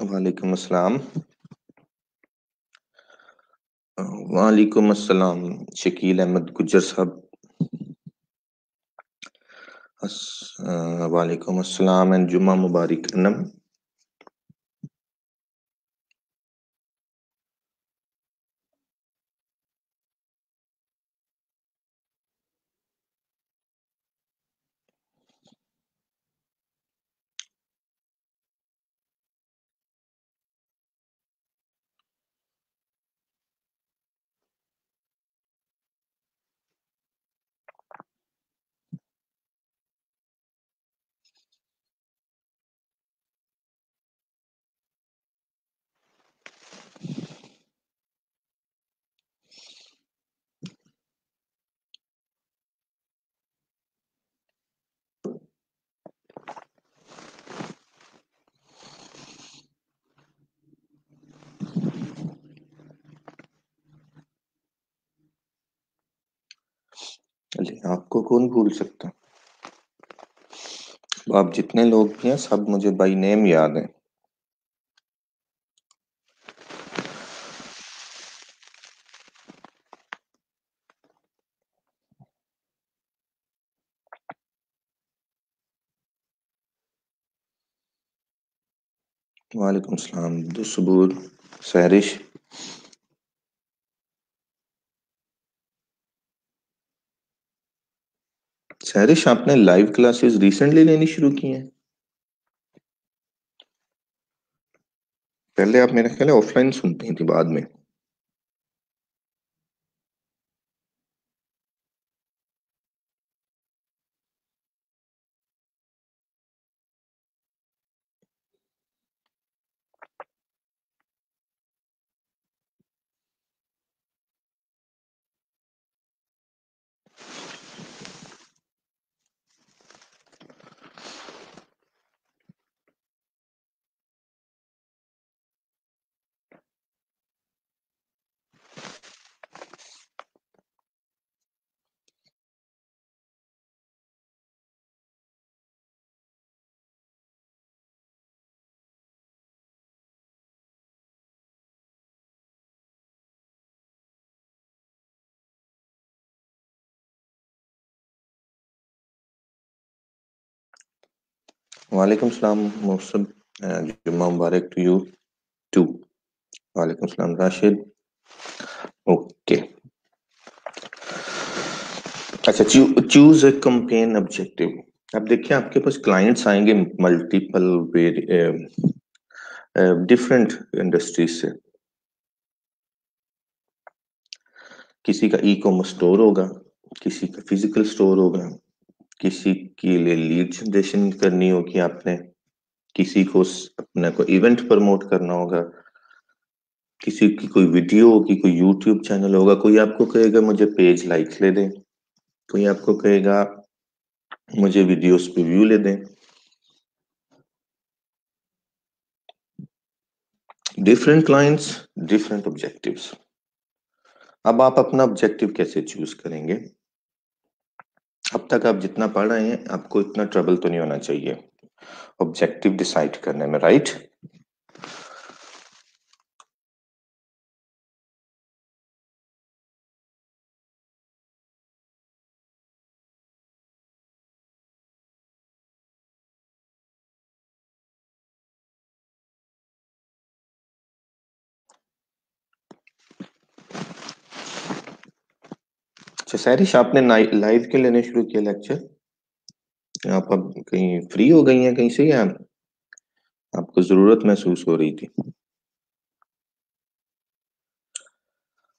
वालेकुम अस्सलाम। वालेकुम अस्सलाम। शकील अहमद गुज्जर साहब। वालेकुम अस्सलाम एंड जुम्मा मुबारक अनम। अरे आपको कौन भूल सकता है? आप जितने लोग भी हैं सब मुझे बाई नेम याद हैं। वालेकुम सलाम दुसूर सहरिश। सहरिश आपने लाइव क्लासेस रिसेंटली लेनी शुरू की हैं? पहले आप मेरा ख्याल है ऑफलाइन सुनती थी बाद में। वालेकुम सलाम मौसम। जुम्मा मुबारक टू यू टू। वालेकुम सलाम राशिद। ओके। अच्छा, चूज अ कैंपेन ऑब्जेक्टिव। अब देखिए आपके पास क्लाइंट्स आएंगे मल्टीपल डिफरेंट इंडस्ट्रीज से। किसी का ई कॉमर्स स्टोर होगा, किसी का फिजिकल स्टोर होगा, किसी के लिए लीड जनरेशन करनी होगी आपने, किसी को अपने को इवेंट प्रमोट करना होगा, किसी की कोई वीडियो होगी, कोई यूट्यूब चैनल होगा, कोई आपको कहेगा मुझे पेज लाइक्स ले दें, कोई आपको कहेगा मुझे वीडियोस पे व्यू ले दें। Different clients, different objectives. अब आप अपना ऑब्जेक्टिव कैसे चूज करेंगे? अब तक आप जितना पढ़ रहे हैं आपको इतना ट्रबल तो नहीं होना चाहिए ऑब्जेक्टिव डिसाइड करने में, राइट? अच्छा सैरिश, आपने लाइव के लेने शुरू किया लेक्चर? आप अब कहीं फ्री हो गई हैं कहीं से, या आपको जरूरत महसूस हो रही थी?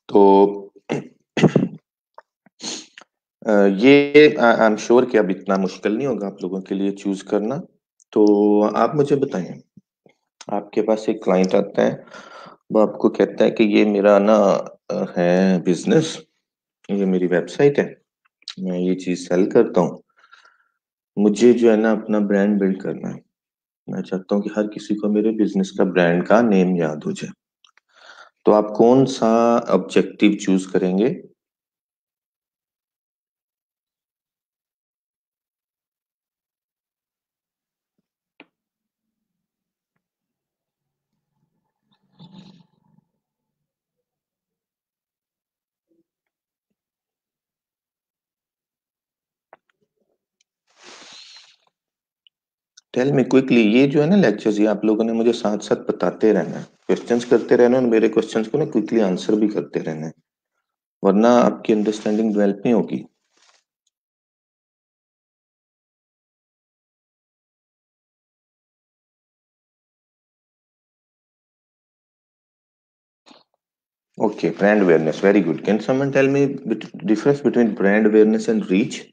तो ये आई एम श्योर कि अब इतना मुश्किल नहीं होगा आप लोगों के लिए चूज करना। तो आप मुझे बताएं, आपके पास एक क्लाइंट आता है, वो आपको कहता है कि ये मेरा ना है बिजनेस, ये मेरी वेबसाइट है, मैं ये चीज सेल करता हूँ, मुझे जो है ना अपना ब्रांड बिल्ड करना है, मैं चाहता हूँ कि हर किसी को मेरे बिजनेस का ब्रांड का नेम याद हो जाए। तो आप कौन सा ऑब्जेक्टिव चूज करेंगे? टेल मी क्विकली, ये जो है ना लेक्चर्स, ये आप लोगों ने मुझे साथ साथ बताते रहना है, क्वेश्चंस करते रहना है और मेरे क्वेश्चंस को ना क्विकली आंसर भी करते रहना है, वरना आपकी अंडरस्टैंडिंग डेवलप नहीं होगी। Okay, brand awareness, very good. Can someone tell me the difference between brand awareness and reach?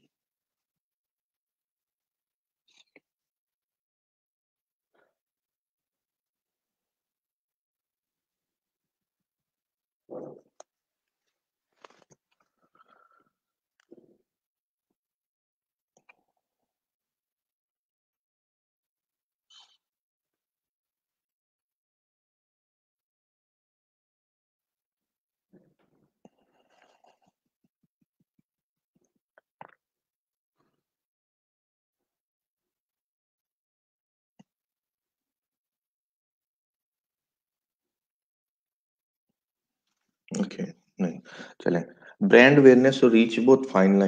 Okay, नहीं, चलें। ब्रांड अवेयरनेस और रीच बहुत फाइन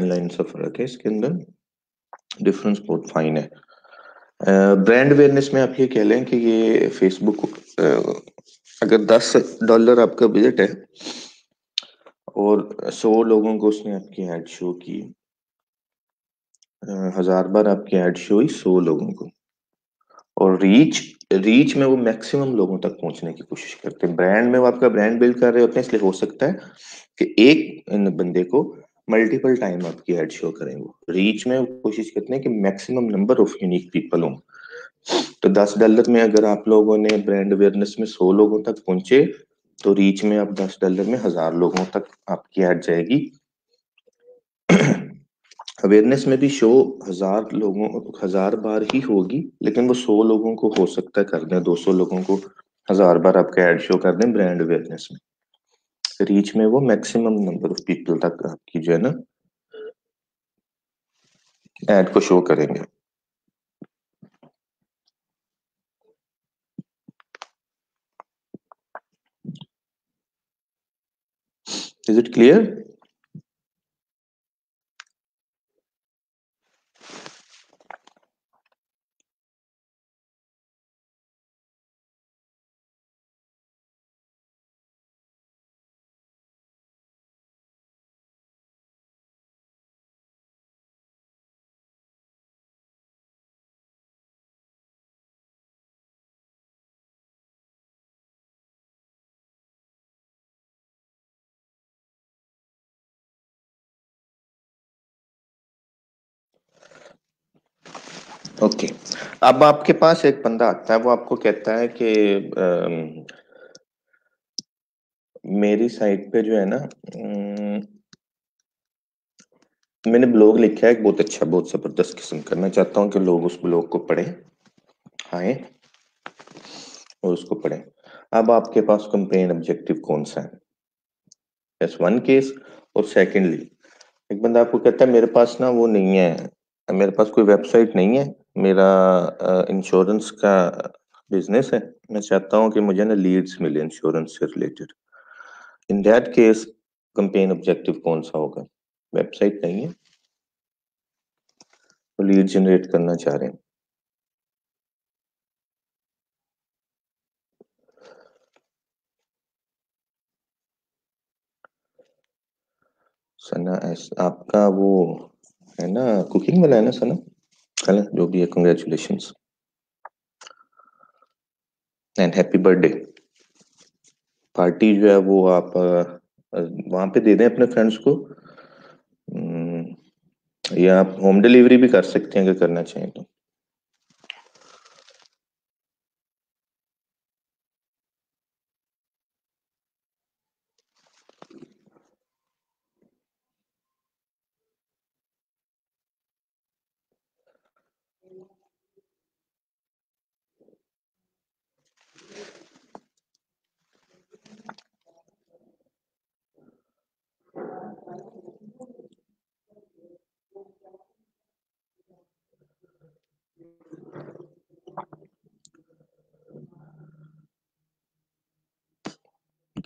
लाइन सा फर्क है इसके अंदर, डिफरेंस बहुत फाइन है। ब्रांड अवेयरनेस में आप ये कह लें कि ये फेसबुक, अगर $10 आपका बजट है और 100 लोगों को उसने आपकी ऐड शो की, 1000 बार आपकी ऐड शो हुई 100 लोगों को। और रीच, रीच में वो मैक्सिमम लोगों तक पहुंचने की कोशिश करते हैं। ब्रांड में वो आपका ब्रांड बिल्ड कर रहे होते हैं, इसलिए हो सकता है कि एक बंदे को मल्टीपल टाइम आपकी एड शो करें। वो रीच में वो कोशिश करते हैं कि maximum number of unique people हों। तो $10 में अगर आप लोगों ने ब्रांड अवेयरनेस में 100 लोगों तक पहुंचे, तो रीच में आप $10 में 1000 लोगों तक आपकी ऐड जाएगी। अवेयरनेस में भी शो 1000 बार ही होगी, लेकिन वो 100 लोगों को हो सकता है कर दें, 200 लोगों को 1000 बार आपका ऐड शो कर दें ब्रांड अवेयरनेस में। रीच में वो मैक्सिमम नंबर ऑफ पीपल तक आपकी जो है ना ऐड को शो करेंगे। Is it clear? ओके, अब आपके पास एक बंदा आता है, वो आपको कहता है कि मेरी साइट पे जो है ना, मैंने ब्लॉग लिखा है एक बहुत अच्छा, बहुत जबरदस्त किस्म का, मैं चाहता हूँ कि लोग उस ब्लॉग को पढ़ें, आए और उसको पढ़ें। अब आपके पास कंपेन ऑब्जेक्टिव कौन सा है? That's one case. और सेकेंडली, एक बंदा आपको कहता है मेरे पास ना वो नहीं है, मेरे पास कोई वेबसाइट नहीं है, मेरा इंश्योरेंस का बिजनेस है, मैं चाहता हूँ कि मुझे ना लीड्स मिले इंश्योरेंस से related. In that case campaign objective कौन सा होगा? वेबसाइट नहीं है, तो लीड जनरेट करना चाह रहे हैं। सना, आपका वो है ना, कुकिंग वाला है ना सना? चलें, जो भी है, congratulations and happy birthday. Party जो है वो आप वहां पे दे दें अपने फ्रेंड्स को, या आप होम डिलीवरी भी कर सकते हैं अगर करना चाहें तो।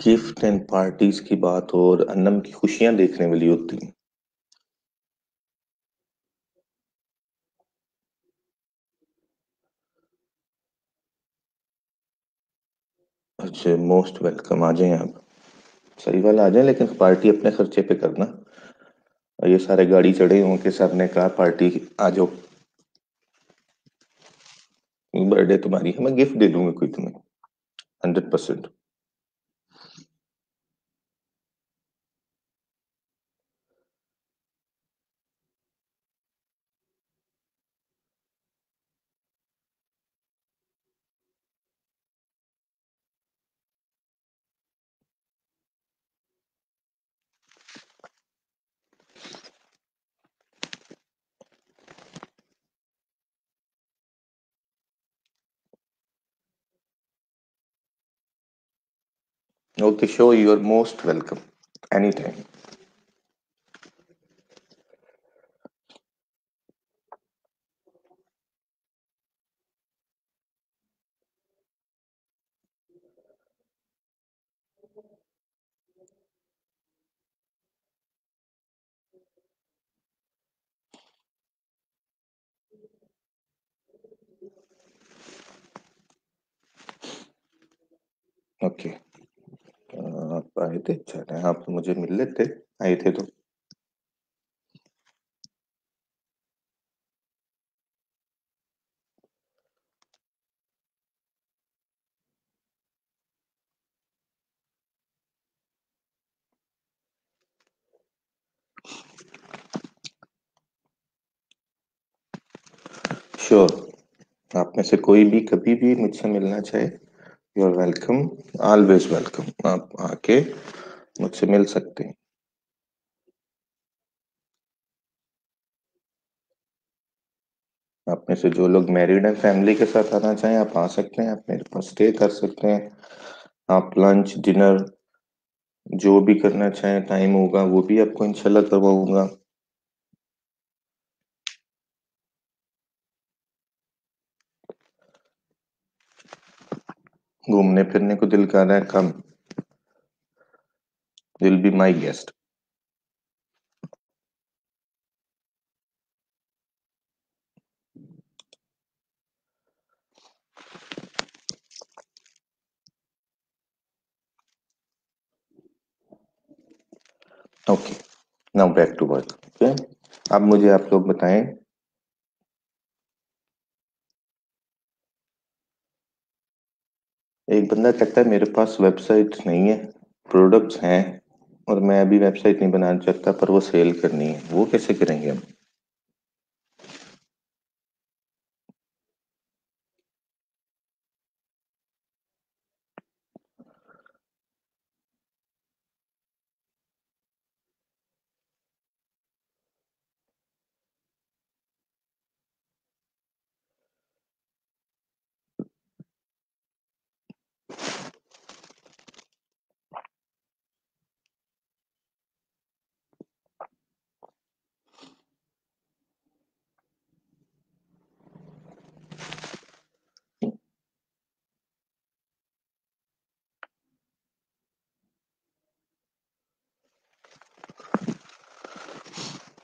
गिफ्ट एंड पार्टीज की बात और अन्नम की खुशियां देखने वाली होती हैं। अच्छा, मोस्ट वेलकम, आ जाएं आप। सही वाला आ जाएं, लेकिन पार्टी अपने खर्चे पे करना। और ये सारे गाड़ी चढ़े हों कि सर ने कहा पार्टी आ जाओ। बर्थडे तुम्हारी है, मैं गिफ्ट दे दूंगा कोई तुम्हें। 100%। Okay, so you are most welcome any time. Okay. आप आए थे, अच्छा है, आप मुझे मिल लेते। आए थे तो। श्योर। आप में से कोई भी कभी भी मुझसे मिलना चाहे, you are welcome. Always welcome, आप आके मुझसे मिल सकते हैं। आप में से जो लोग मैरिड हैं, फैमिली के साथ आना चाहें, आप आ सकते हैं, आप मेरे पास स्टे कर सकते हैं। आप लंच डिनर जो भी करना चाहें, टाइम होगा वो भी आपको इंशाल्लाह करवाऊंगा। घूमने फिरने को दिल कर रहा है, come. Will be my guest. Okay, now back to work. Okay, अब मुझे आप लोग बताएं। एक बंदा कहता है मेरे पास वेबसाइट नहीं है, प्रोडक्ट्स हैं, और मैं अभी वेबसाइट नहीं बनाना चाहता, पर वो सेल करनी है, वो कैसे करेंगे हम?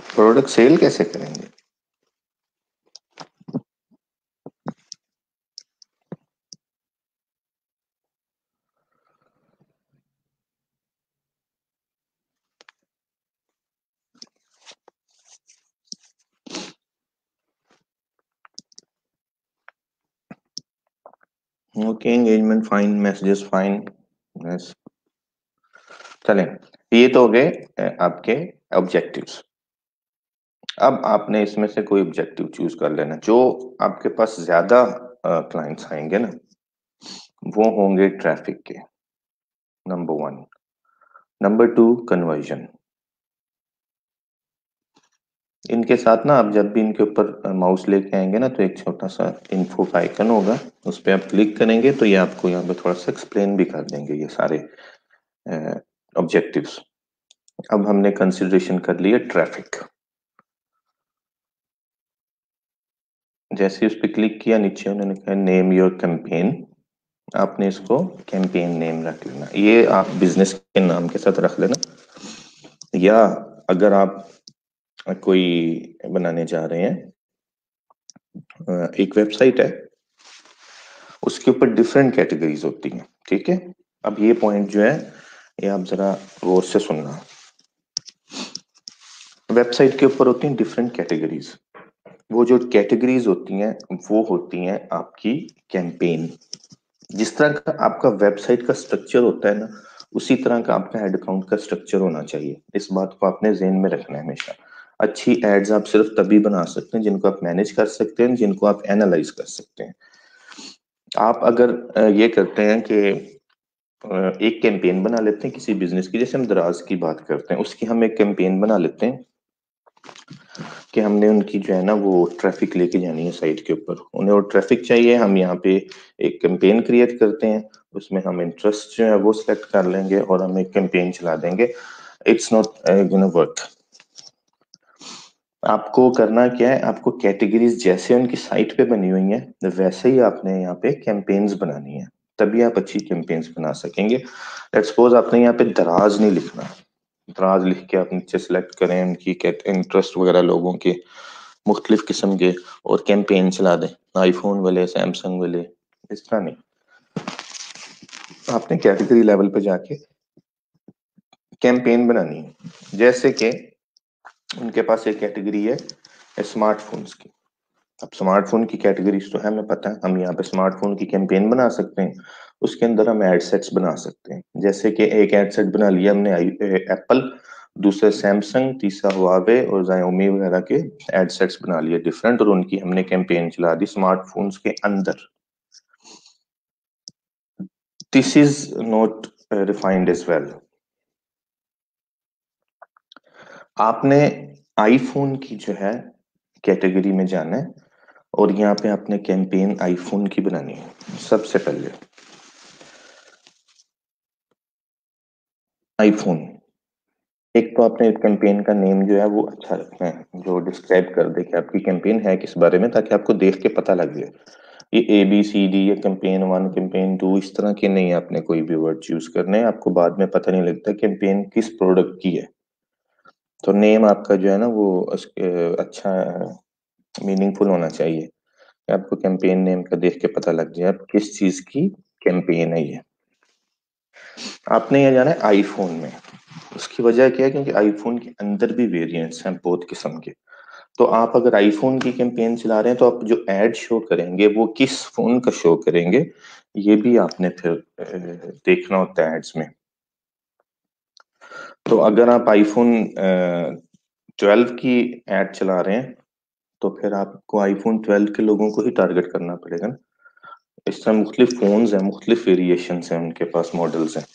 प्रोडक्ट सेल कैसे करेंगे? Okay, engagement fine, messages fine. बस, चलें। ये तो हो गए आपके ऑब्जेक्टिव्स। अब आपने इसमें से कोई ऑब्जेक्टिव चूज कर लेना। जो आपके पास ज्यादा क्लाइंट्स आएंगे ना, वो होंगे ट्रैफिक के, number one. Number two, conversion. इनके साथ ना आप जब भी इनके ऊपर माउस लेके आएंगे ना, तो एक छोटा सा इन्फो का आइकन होगा, उस पर आप क्लिक करेंगे तो ये आपको यहाँ पे थोड़ा सा एक्सप्लेन भी कर देंगे ये सारे ऑब्जेक्टिव्स। अब हमने कंसिडरेशन कर लिया ट्रैफिक। जैसे उस पर क्लिक किया, नीचे उन्होंने कहा नेम योर कैंपेन। आपने इसको कैंपेन नेम रख लेना, ये आप बिजनेस के नाम के साथ रख लेना। या अगर आप कोई बनाने जा रहे हैं, एक वेबसाइट है, उसके ऊपर डिफरेंट कैटेगरीज होती हैं। ठीक है, अब ये पॉइंट जो है ये आप जरा गौर से सुनना। वेबसाइट के ऊपर होती हैं डिफरेंट कैटेगरीज। वो जो कैटेगरीज होती हैं वो होती हैं आपकी कैंपेन। जिस तरह का आपका वेबसाइट का स्ट्रक्चर होता है ना, उसी तरह का आपका हेड अकाउंट का स्ट्रक्चर होना चाहिए। इस बात को आपने ज़हन में रखना है हमेशा। अच्छी एड्स आप सिर्फ तभी बना सकते हैं जिनको आप मैनेज कर सकते हैं, जिनको आप एनालाइज कर सकते हैं। आप अगर ये करते हैं कि एक कैंपेन बना लेते हैं किसी बिजनेस की, जैसे हम दराज की बात करते हैं, उसकी हम एक कैंपेन बना लेते हैं कि हमने उनकी जो है ना वो ट्रैफिक लेके जानी है साइट के ऊपर, उन्हें वो ट्रैफिक चाहिए। हम यहाँ पे एक कैंपेन क्रिएट करते हैं, उसमें हम इंटरेस्ट जो है वो सिलेक्ट कर लेंगे और हम एक कैंपेन चला देंगे। It's not work. आपको करना क्या है, आपको कैटेगरीज जैसे उनकी साइट पे बनी हुई हैं वैसे ही आपने यहाँ पे कैंपेन्स बनानी है, तभी आप अच्छी कैंपेन्स बना सकेंगे। लेट्स सपोज आपने यहाँ पे दराज नहीं लिखना, दराज लिख के आप नीचे सेलेक्ट करें उनकी इंटरेस्ट वगैरह लोगों के मुख्तलिफ किस्म के और कैंपेन चला दें, आईफोन वाले सैमसंग वाले, इस तरह नहीं। आपने कैटेगरी लेवल पे जाके कैंपेन बनानी है। जैसे कि उनके पास एक कैटेगरी है स्मार्टफोन्स की। अब स्मार्टफोन की कैटेगरीज तो है, हमें पता है, हम यहाँ पे स्मार्टफोन की कैंपेन बना सकते हैं। उसके अंदर हम एड सेट्स बना सकते हैं, जैसे कि एक एड सेट बना लिया हमने एप्पल, दूसरे सैमसंग, तीसरा हुआवे और Xiaomi वगैरह के एड सेट्स बना लिए डिफरेंट, और उनकी हमने कैंपेन चला दी स्मार्टफोन्स के अंदर। This is not refined as well. आपने आईफोन की जो है कैटेगरी में जाना है और यहाँ पे आपने कैंपेन आईफोन की बनानी है। सबसे पहले आईफोन, एक तो आपने कैंपेन का नेम जो है वो अच्छा रखना है जो डिस्क्राइब कर दे कि आपकी कैंपेन है किस बारे में, ताकि आपको देख के पता लग जाए। ये ABCD या कैंपेन 1 कैंपेन 2 इस तरह के नहीं, आपने कोई भी वर्ड चूज करने हैं, आपको बाद में पता नहीं लगता कैंपेन किस प्रोडक्ट की है। तो नेम आपका जो है ना वो अच्छा मीनिंगफुल होना चाहिए, आपको कैंपेन नेम का देख के पता लग जाए आप किस चीज की कैंपेन है ये। आपने ये जाना है आईफोन में। उसकी वजह क्या है, क्योंकि आईफोन के अंदर भी वेरिएंट्स हैं बहुत किस्म के। तो आप अगर आईफोन की कैंपेन चला रहे हैं तो आप जो एड शो करेंगे वो किस फोन का शो करेंगे, ये भी आपने फिर देखना होता है एड्स में। तो अगर आप आईफोन 12 की एड चला रहे हैं तो फिर आपको आईफोन 12 के लोगों को ही टारगेट करना पड़ेगा ना। इस तरह मुख्तलिफ फोन्स हैं, मुख्तलिफ वेरिएशंस हैं उनके पास, मॉडल्स हैं,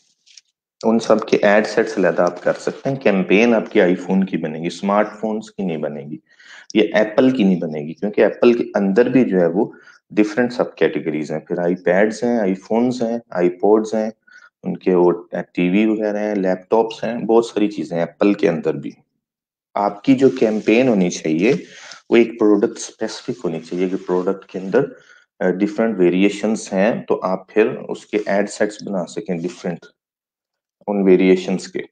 उन सब के एड सेट्स अलग आप कर सकते हैं। कैंपेन आपकी आईफोन की बनेगी, स्मार्टफोन्स की नहीं बनेगी, ये एप्पल की नहीं बनेगी, क्योंकि एप्पल के अंदर भी जो है वो डिफरेंट सब कैटेगरीज हैं। फिर आईपैड्स हैं, आईफोन्स हैं, आईपॉड्स हैं, उनके वो टीवी वगैरह हैं, लैपटॉप्स हैं, बहुत सारी चीजें हैं एप्पल के अंदर भी। आपकी जो कैंपेन होनी चाहिए वो एक प्रोडक्ट स्पेसिफिक होनी चाहिए कि प्रोडक्ट के अंदर डिफरेंट वेरिएशंस हैं, तो आप फिर उसके एड सेट्स बना सकें डिफरेंट उन वेरिएशंस के।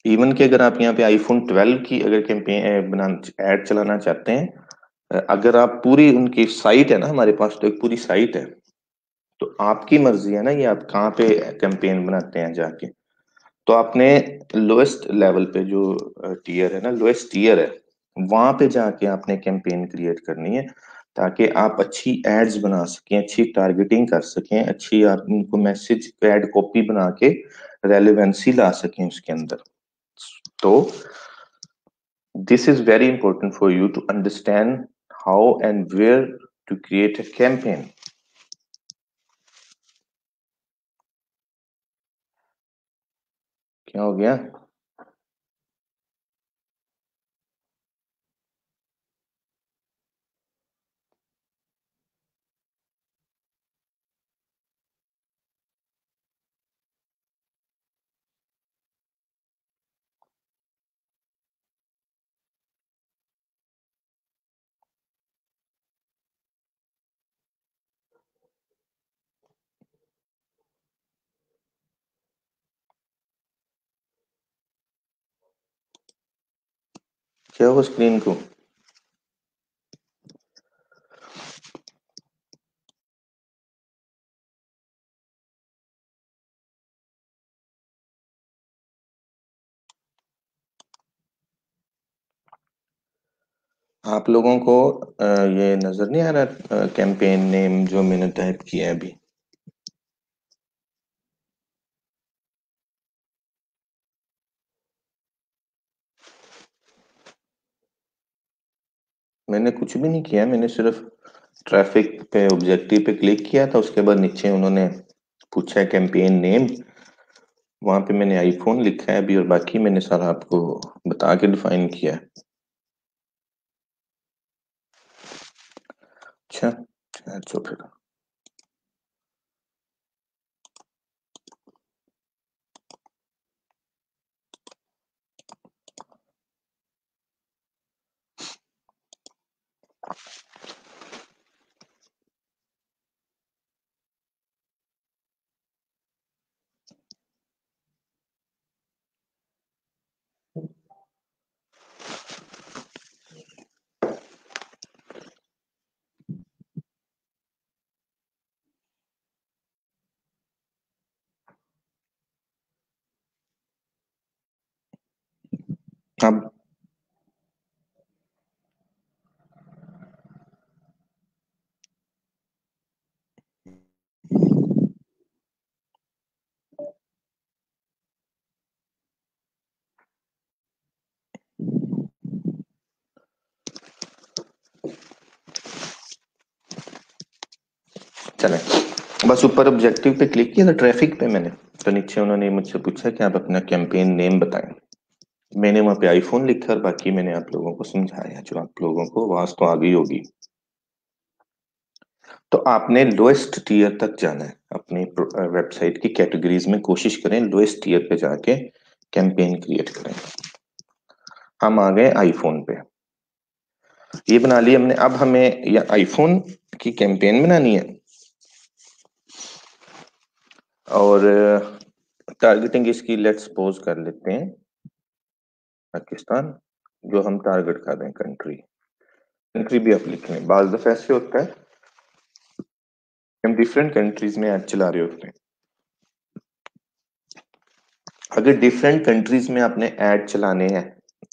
इवन कि अगर आप यहाँ पे आईफोन 12 की अगर कैंपेन बना एड चलाना चाहते हैं, अगर आप पूरी उनकी साइट है ना, हमारे पास तो एक पूरी साइट है, तो आपकी मर्जी है ना ये आप कहाँ पे कैंपेन बनाते हैं जाके। तो आपने लोएस्ट लेवल पे जो टीयर है ना, लोएस्ट टीयर है, वहां पे जाके आपने कैंपेन क्रिएट करनी है, ताकि आप अच्छी एड्स बना सकें, अच्छी टारगेटिंग कर सकें, अच्छी आप उनको मैसेज एड कॉपी बना के रेलेवेंसी ला सकें उसके अंदर। तो this is very important for you to understand how and where to create a campaign. क्या हो गया? क्या हो स्क्रीन को? आप लोगों को ये नजर नहीं आ रहा कैंपेन नेम जो मैंने टाइप किया है अभी? मैंने कुछ भी नहीं किया, मैंने सिर्फ ट्रैफिक पे ऑब्जेक्टिव पे क्लिक किया था, उसके बाद नीचे उन्होंने पूछा है कैंपेन नेम, वहां पे मैंने आईफोन लिखा है अभी, और बाकी मैंने सारा आपको बता के डिफाइन किया है। अच्छा, तो फिर अब चले, बस ऊपर ऑब्जेक्टिव पे क्लिक किया था ट्रैफिक पे मैंने, तो नीचे उन्होंने मुझसे पूछा कि आप अपना कैंपेन नेम बताएं। मैंने वहां पे आईफोन लिखा और बाकी मैंने आप लोगों को समझाया, जो आप लोगों को आवाज तो आ गई होगी। तो आपने लोएस्ट टीयर तक जाना है अपनी वेबसाइट की कैटेगरीज में, कोशिश करें लोएस्ट टीयर पे जाके कैंपेन क्रिएट करें। हम आ गए आईफोन पे, ये बना लिया हमने। अब हमें या आईफोन की कैंपेन बनानी है, और टारगेटिंग इसकी लेट्स सपोज कर लेते हैं पाकिस्तान, जो हम टारगेट कर रहे हैं कंट्री। कंट्री भी आप लिख लें, बाज दफा ऐसे होता है हम डिफरेंट कंट्रीज में ऐड चला रहे होते हैं। अगर डिफरेंट कंट्रीज में आपने ऐड चलाने हैं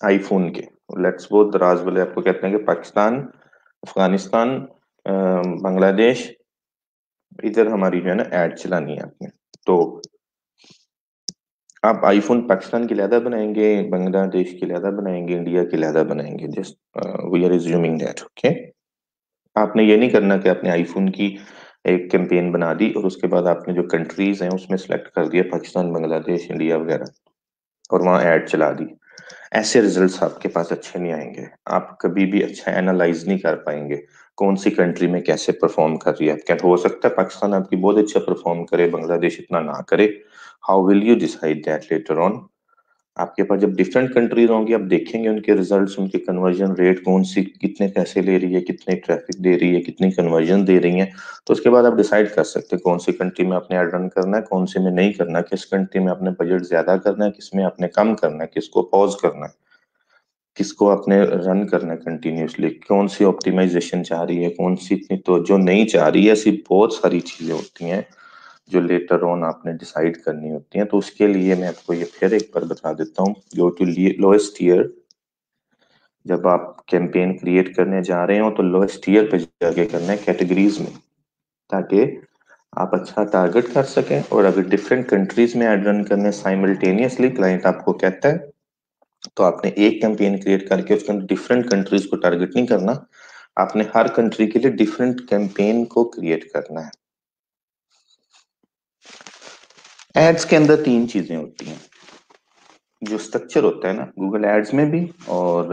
आईफोन के, लेट्स सपोज दराज वाले आपको कहते हैं कि पाकिस्तान, अफगानिस्तान, बांग्लादेश, इधर हमारी जो है ना ऐड चलानी है आपने, तो आप आईफोन पाकिस्तान की अलहदा बनाएंगे, बांग्लादेश की अलहदा बनाएंगे, इंडिया की अलहदा बनाएंगे, just we are assuming that, okay. आपने ये नहीं करना कि आपने आईफोन की एक कैंपेन बना दी और उसके बाद आपने जो कंट्रीज हैं उसमें सेलेक्ट कर दिया पाकिस्तान, बांग्लादेश, इंडिया वगैरह, और वहां ऐड चला दी। ऐसे रिजल्ट्स आपके पास अच्छे नहीं आएंगे, आप कभी भी अच्छा एनालाइज नहीं कर पाएंगे कौन सी कंट्री में कैसे परफॉर्म कर रही है। क्या हो सकता है पाकिस्तान आपकी बहुत अच्छा परफॉर्म करे, बांग्लादेश इतना ना करे, how will you decide that later on? आपके पास जब डिफरेंट कंट्रीज होंगी, आप देखेंगे उनके रिजल्ट्स, उनके कन्वर्जन रेट, कौन सी कितने पैसे ले रही है, कितने ट्रैफिक दे रही है, कितनी कन्वर्जन दे रही है, तो उसके बाद आप डिसाइड कर सकते हैं कौन सी कंट्री में आपने ऐड रन करना है, कौन सी में नहीं करना, किस कंट्री में आपने बजट ज्यादा करना है, किसमें आपने कम करना है, किसको पॉज करना है, किसको आपने रन करना है कंटिन्यूसली, कौन सी ऑप्टिमाइजेशन चाह रही है, कौन सी इतनी तो जो नहीं चाह रही है। ऐसी बहुत सारी चीजें होती हैं जो लेटर ऑन आपने डिसाइड करनी होती हैं। तो उसके लिए मैं आपको ये फिर एक बार बता देता हूँ, गो टू लोएस्ट ईयर। जब आप कैंपेन क्रिएट करने जा रहे हो तो लोएस्ट ईयर पे जाके करना है कैटेगरीज में, ताकि आप अच्छा टारगेट कर सकें। और अगर डिफरेंट कंट्रीज में ऐड रन करने साइमल्टेनियसली क्लाइंट आपको कहता है, तो आपने एक कैंपेन क्रिएट करके उसके अंदर डिफरेंट कंट्रीज को टारगेट नहीं करना, आपने हर कंट्री के लिए डिफरेंट कैंपेन को क्रिएट करना है। एड्स के अंदर तीन चीजें होती हैं, जो स्ट्रक्चर होता है ना गूगल एड्स में भी और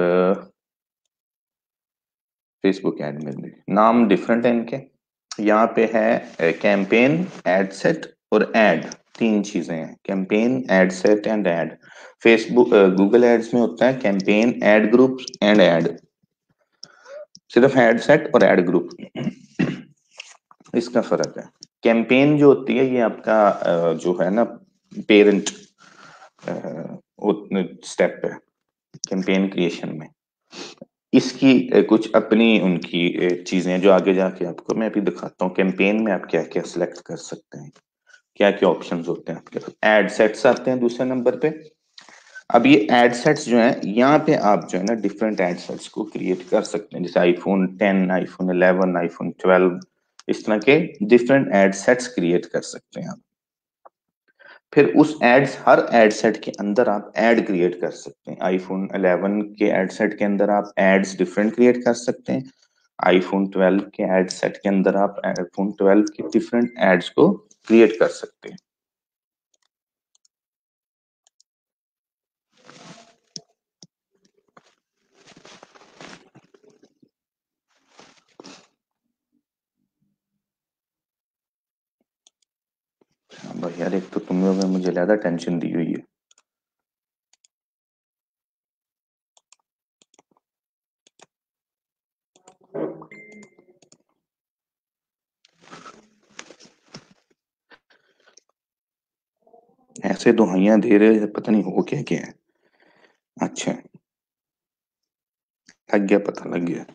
फेसबुक एड में भी, नाम डिफरेंट है इनके। यहाँ पे है कैंपेन, एड सेट और एड, तीन चीजें हैं, campaign, ad set and ad. Facebook Google ads में होता है campaign, ad group and ad, सिर्फ एड सेट और एड ग्रुप, इसका फर्क है। कैंपेन जो होती है ये आपका जो है ना पेरेंट स्टेप है कैंपेन क्रिएशन में। इसकी कुछ अपनी उनकी चीजें जो आगे जाके आपको मैं अभी दिखाता हूँ। कैंपेन में आप क्या क्या सिलेक्ट कर सकते हैं, क्या क्या ऑप्शंस होते हैं आपके पास। एड सेट्स आते हैं दूसरे नंबर पे, अब ये एड सेट्स जो है यहाँ पे आप जो है ना डिफरेंट एड सेट्स को क्रिएट कर सकते हैं, जैसे आईफोन 10, आईफोन 11, आईफोन 12, इस तरह के डिफरेंट एड सेट्स क्रिएट कर सकते हैं आप। फिर उस एड्स हर एड सेट के अंदर आप एड क्रिएट कर सकते हैं। आईफोन 11 के एड सेट के अंदर आप एड्स डिफरेंट क्रिएट कर सकते हैं। आईफोन 12 के एड सेट के अंदर आप आईफोन 12 के डिफरेंट एड्स को क्रिएट कर सकते हैं। हाँ भाई यार, एक तो तुम लोगों ने मुझे ज्यादा टेंशन दी हुई है। ऐसे दुहाइयां दे रहे हैं, पता नहीं हो क्या क्या है। अच्छा, लग गया, पता लग गया।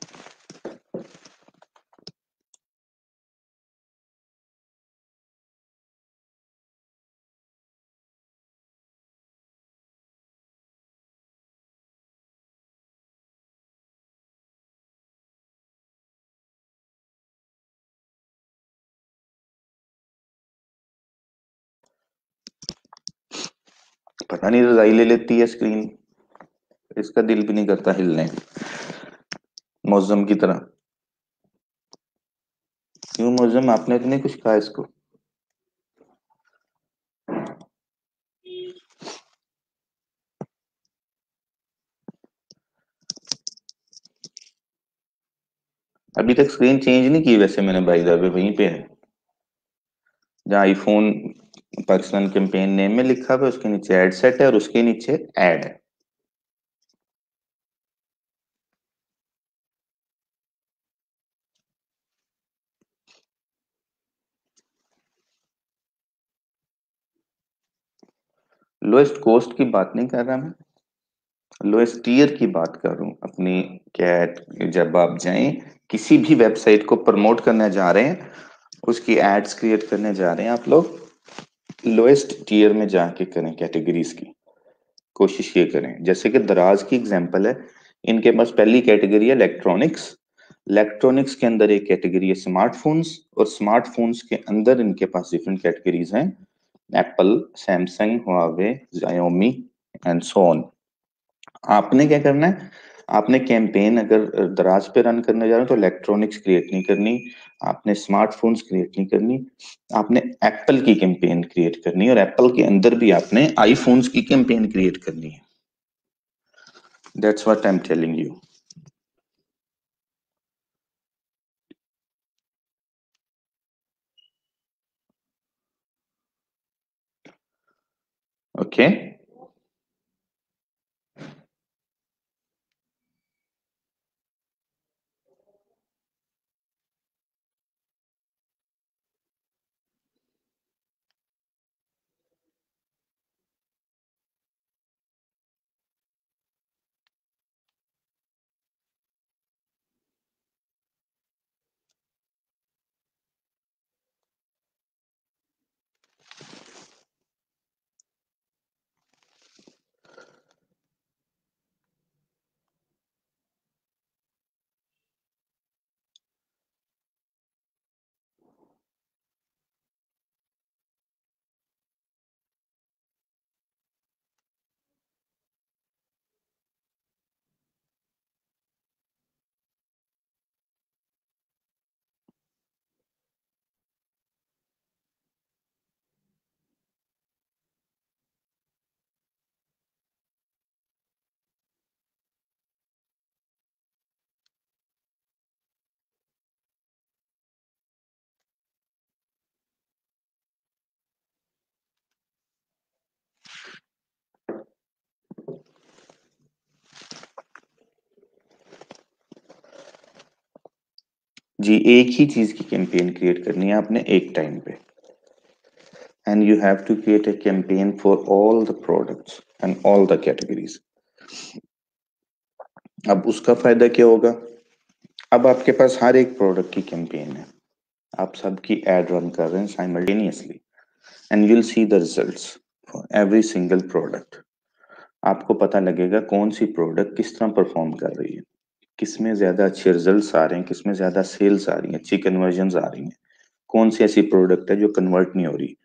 पता नहीं रजाई ले लेती है स्क्रीन, इसका दिल भी नहीं करता हिलने, मौजम की तरह। क्यों मौजम, आपने तो नहीं कुछ कहा इसको? अभी तक स्क्रीन चेंज नहीं की वैसे मैंने, भाई दा वहीं पे है जहाँ आईफोन पाकिस्तान कैंपेन नेम में लिखा हुआ है, उसके नीचे एड सेट है और उसके नीचे एड है। लोएस्ट कॉस्ट की बात नहीं कर रहा मैं, लोएस्ट टीयर की बात कर रहा हूँ अपनी। कैट, जब आप जाएं किसी भी वेबसाइट को प्रमोट करने जा रहे हैं, उसकी एड्स क्रिएट करने जा रहे हैं, आप लोग लोएस्ट टीयर में जाके करें, कैटेगरीज की कोशिश ये करें। जैसे कि दराज की एग्जांपल है, इनके पास पहली कैटेगरी है इलेक्ट्रॉनिक्स, इलेक्ट्रॉनिक्स के अंदर एक कैटेगरी है स्मार्टफोन्स, और स्मार्टफोन्स के अंदर इनके पास डिफरेंट कैटेगरीज हैं, Apple, Samsung, Huawei, Xiaomi and so on. आपने क्या करना है, आपने कैंपेन अगर दराज पे रन करने जा रहे हो तो इलेक्ट्रॉनिक्स क्रिएट नहीं करनी, आपने स्मार्टफोन्स क्रिएट नहीं करनी, आपने एप्पल की कैंपेन क्रिएट करनी है, और एप्पल के अंदर भी आपने आईफोन्स की कैंपेन क्रिएट करनी है। That's what I am telling you. Okay, जी एक ही चीज की कैंपेन क्रिएट करनी है आपने एक टाइम पे, and you have to create a campaign for all the products and all the categories. अब उसका फायदा क्या होगा, अब आपके पास हर एक प्रोडक्ट की कैंपेन है, आप सबकी एड रन कर रहे हैं simultaneously, and you will see the results for every single product. आपको पता लगेगा कौन सी प्रोडक्ट किस तरह परफॉर्म कर रही है, किसमें ज्यादा अच्छे रिजल्ट्स आ रहे हैं, किसमें ज्यादा सेल्स आ रही हैं, अच्छी कन्वर्जन्स आ रही हैं, कौन सी ऐसी प्रोडक्ट है जो कन्वर्ट नहीं हो रही।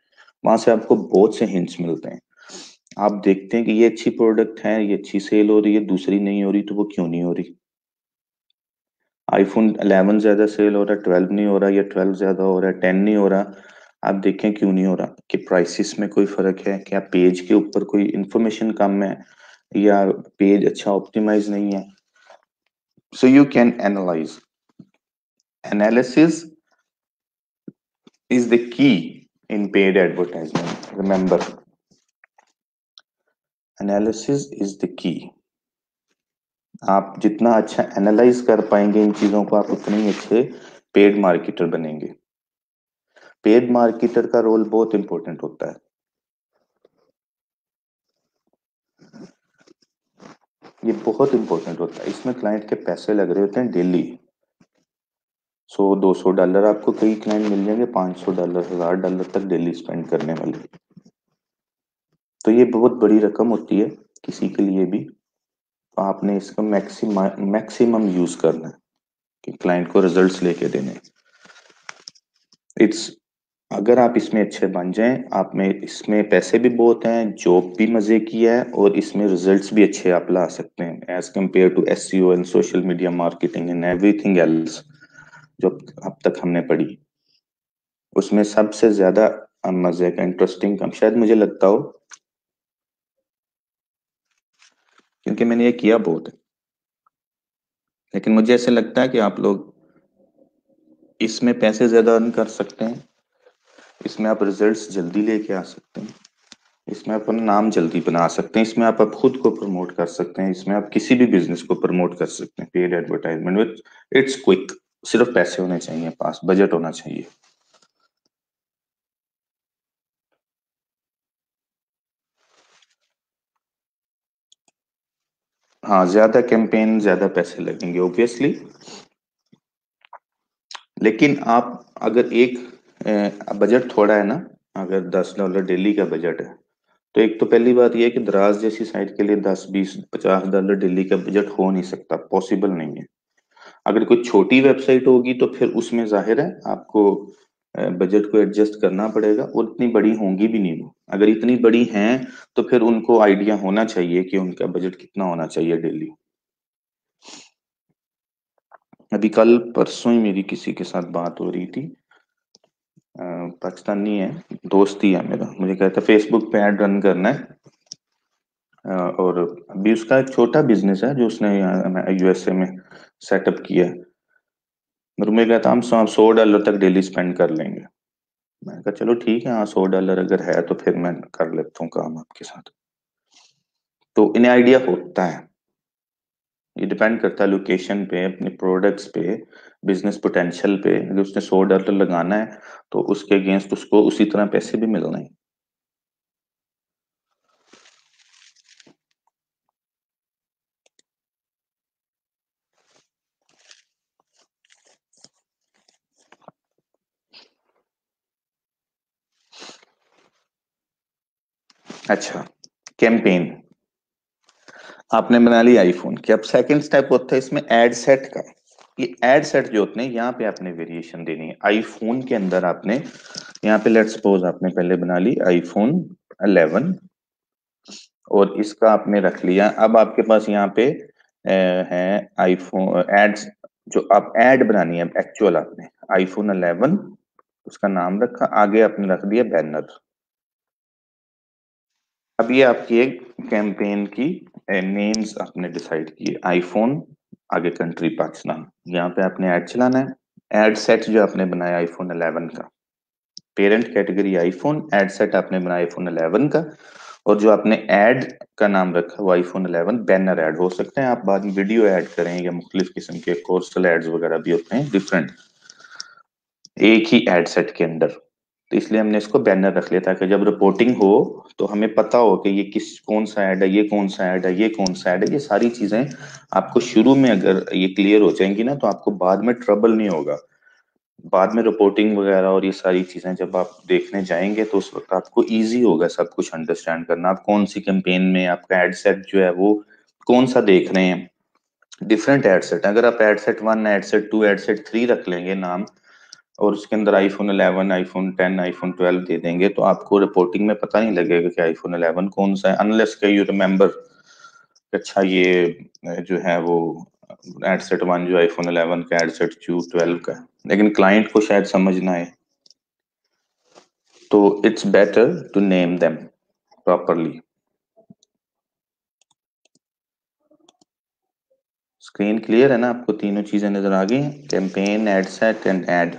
वहां से आपको बहुत से हिंट्स मिलते हैं। आप देखते हैं कि ये अच्छी प्रोडक्ट है, ये अच्छी सेल हो रही है, दूसरी नहीं हो रही, तो वो क्यों नहीं हो रही। आईफोन 11 ज्यादा सेल हो रहा है, 12 नहीं हो रहा, या 12 ज्यादा हो रहा है, 10 नहीं हो रहा। आप देखें क्यों नहीं हो रहा, कि प्राइसेस में कोई फर्क है, क्या पेज के ऊपर कोई इंफॉर्मेशन कम है, या पेज अच्छा ऑप्टिमाइज नहीं है। So you can analyse, analysis is the key in paid advertisement. Remember, analysis is the key. आप जितना अच्छा एनालाइज कर पाएंगे इन चीजों को, आप उतने ही अच्छे पेड मार्केटर बनेंगे। पेड मार्केटर का रोल बहुत इंपॉर्टेंट होता है। ये बहुत इंपॉर्टेंट होता है। इसमें क्लाइंट के पैसे लग रहे होते हैं डेली। $100-200 आपको कई क्लाइंट मिल जाएंगे, $500, $1000 तक डेली स्पेंड करने वाले। तो ये बहुत बड़ी रकम होती है किसी के लिए भी। तो आपने इसका मैक्सिमम यूज करना है कि क्लाइंट को रिजल्ट्स लेके देने। इट्स, अगर आप इसमें अच्छे बन जाएं, आप में इसमें पैसे भी बहुत हैं, जॉब भी मजे की है, और इसमें रिजल्ट्स भी अच्छे आप ला सकते हैं as compare to SEO and social media marketing and everything else जो अब तक हमने पढ़ी। उसमें सबसे ज्यादा मजे का इंटरेस्टिंग काम शायद मुझे लगता हो, क्योंकि मैंने ये किया बहुत है। लेकिन मुझे ऐसे लगता है कि आप लोग इसमें पैसे ज्यादा अर्न कर सकते हैं, इसमें आप रिजल्ट्स जल्दी लेके आ सकते हैं, इसमें आप अपना नाम जल्दी बना सकते हैं, इसमें आप खुद को प्रमोट कर सकते हैं, इसमें आप किसी भी बिजनेस को प्रमोट कर सकते हैं। Paid advertisement with, it's quick. सिर्फ पैसे होने चाहिए, पास बजट होना चाहिए। हाँ, ज्यादा कैंपेन ज्यादा पैसे लगेंगे ऑब्वियसली। लेकिन आप अगर एक बजट थोड़ा है ना, अगर $10 डेली का बजट है, तो एक तो पहली बात यह है कि दराज जैसी साइट के लिए 10, 20, $50 डेली का बजट हो नहीं सकता, पॉसिबल नहीं है। अगर कोई छोटी वेबसाइट होगी तो फिर उसमें जाहिर है आपको बजट को एडजस्ट करना पड़ेगा, और इतनी बड़ी होंगी भी नहीं वो। अगर इतनी बड़ी हैं तो फिर उनको आइडिया होना चाहिए कि उनका बजट कितना होना चाहिए डेली। अभी कल परसों ही मेरी किसी के साथ बात हो रही थी, पाकिस्तानी है, दोस्त ही है मेरा, मुझे कहता फेसबुक पे ऐड रन करना है। और अभी उसका एक छोटा बिजनेस है जो उसने यहाँ यूएसए में सेटअप किया है। और मैं कहता हम $100 तक डेली स्पेंड कर लेंगे। मैंने कहा चलो ठीक है, हाँ $100 अगर है तो फिर मैं कर लेता हूँ काम आपके साथ। तो इन्हें आइडिया होता है। ये डिपेंड करता है लोकेशन पे, अपने प्रोडक्ट्स पे, बिजनेस पोटेंशियल पे। अगर उसने $100 लगाना है तो उसके अगेंस्ट उसको उसी तरह पैसे भी मिलने हैं। अच्छा, कैंपेन आपने बना ली आईफोन की। अब सेकंड स्टेप होता है इसमें एड सेट का। ये एड सेट जो होते हैं, यहाँ पे आपने वेरिएशन देनी है। आईफोन के अंदर आपने यहाँ पे लेट्स सपोज आपने पहले बना ली आईफोन 11, और इसका आपने रख लिया। अब आपके पास यहाँ पे है आईफोन एड्स, जो आप ऐड बनानी है एक्चुअल, आपने आईफोन 11 उसका नाम रखा, आगे आपने रख दिया बैनर। अब ये आपकी एक कैंपेन की नेम्स आपने डिसाइड किए, आईफोन, आगे कंट्री पाकिस्तान, यहाँ पे आपने ऐड चलाना है। एड सेट जो आपने बनाया आईफोन 11 का, parent category iPhone, ad set आपने बनाया आईफोन 11 का, और जो आपने ऐड का नाम रखा वो आईफोन 11 बैनर ऐड। हो सकते हैं आप बाद में वीडियो ऐड करें, या मुख्तलिफ किस्म के कोर्सल एड्स वगैरह भी होते हैं डिफरेंट, एक ही एड सेट के अंदर। तो इसलिए हमने इसको बैनर रख लिया, ताकि जब रिपोर्टिंग हो तो हमें पता हो कि ये किस कौन सा ऐड है, ये कौन सा ऐड है, ये कौन सा ऐड है। ये सारी चीजें आपको शुरू में अगर ये क्लियर हो जाएंगी ना, तो आपको बाद में ट्रबल नहीं होगा। बाद में रिपोर्टिंग वगैरह और ये सारी चीजें जब आप देखने जाएंगे तो उस वक्त आपको इजी होगा सब कुछ अंडरस्टैंड करना, आप कौन सी कैंपेन में आपका एड सेट जो है वो कौन सा देख रहे हैं। डिफरेंट एड सेट, अगर आप ad set 1, ad set 2, ad set 3 रख लेंगे नाम, और उसके अंदर आईफोन 11, आईफोन 10, आईफोन 12 दे देंगे, तो आपको रिपोर्टिंग में पता नहीं लगेगा कि आईफोन 11 कौन सा है, अनलेस के यू रिमेम्बर। अच्छा ये जो है वो एड सेट 1 जो आईफोन 11 का, एड सेट 2 12 का, लेकिन क्लाइंट को शायद समझ ना आए, तो it's better to name them properly. Screen clear है ना, आपको तीनों चीजें नजर आ गई, campaign, ad set and ad.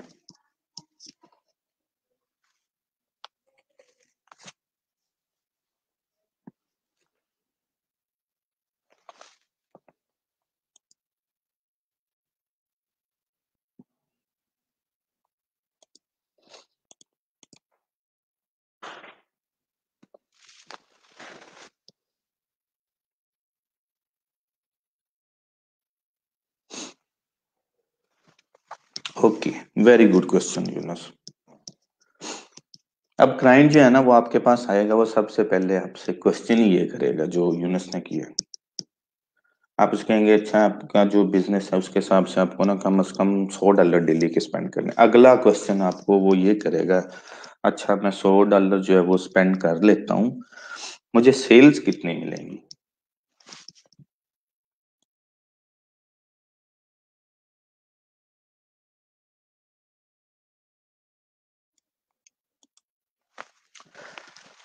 Okay, very good question Younus. अब क्लाइंट जो है ना वो आपके पास आएगा, वो सबसे पहले आपसे क्वेश्चन ही ये करेगा जो यूनस ने किया। आप उसके कहेंगे अच्छा आपका जो बिजनेस है उसके हिसाब से आपको ना कम से कम $100 डेली के स्पेंड करने। अगला क्वेश्चन आपको वो ये करेगा, अच्छा मैं $100 जो है वो स्पेंड कर लेता हूँ, मुझे सेल्स कितनी मिलेंगी।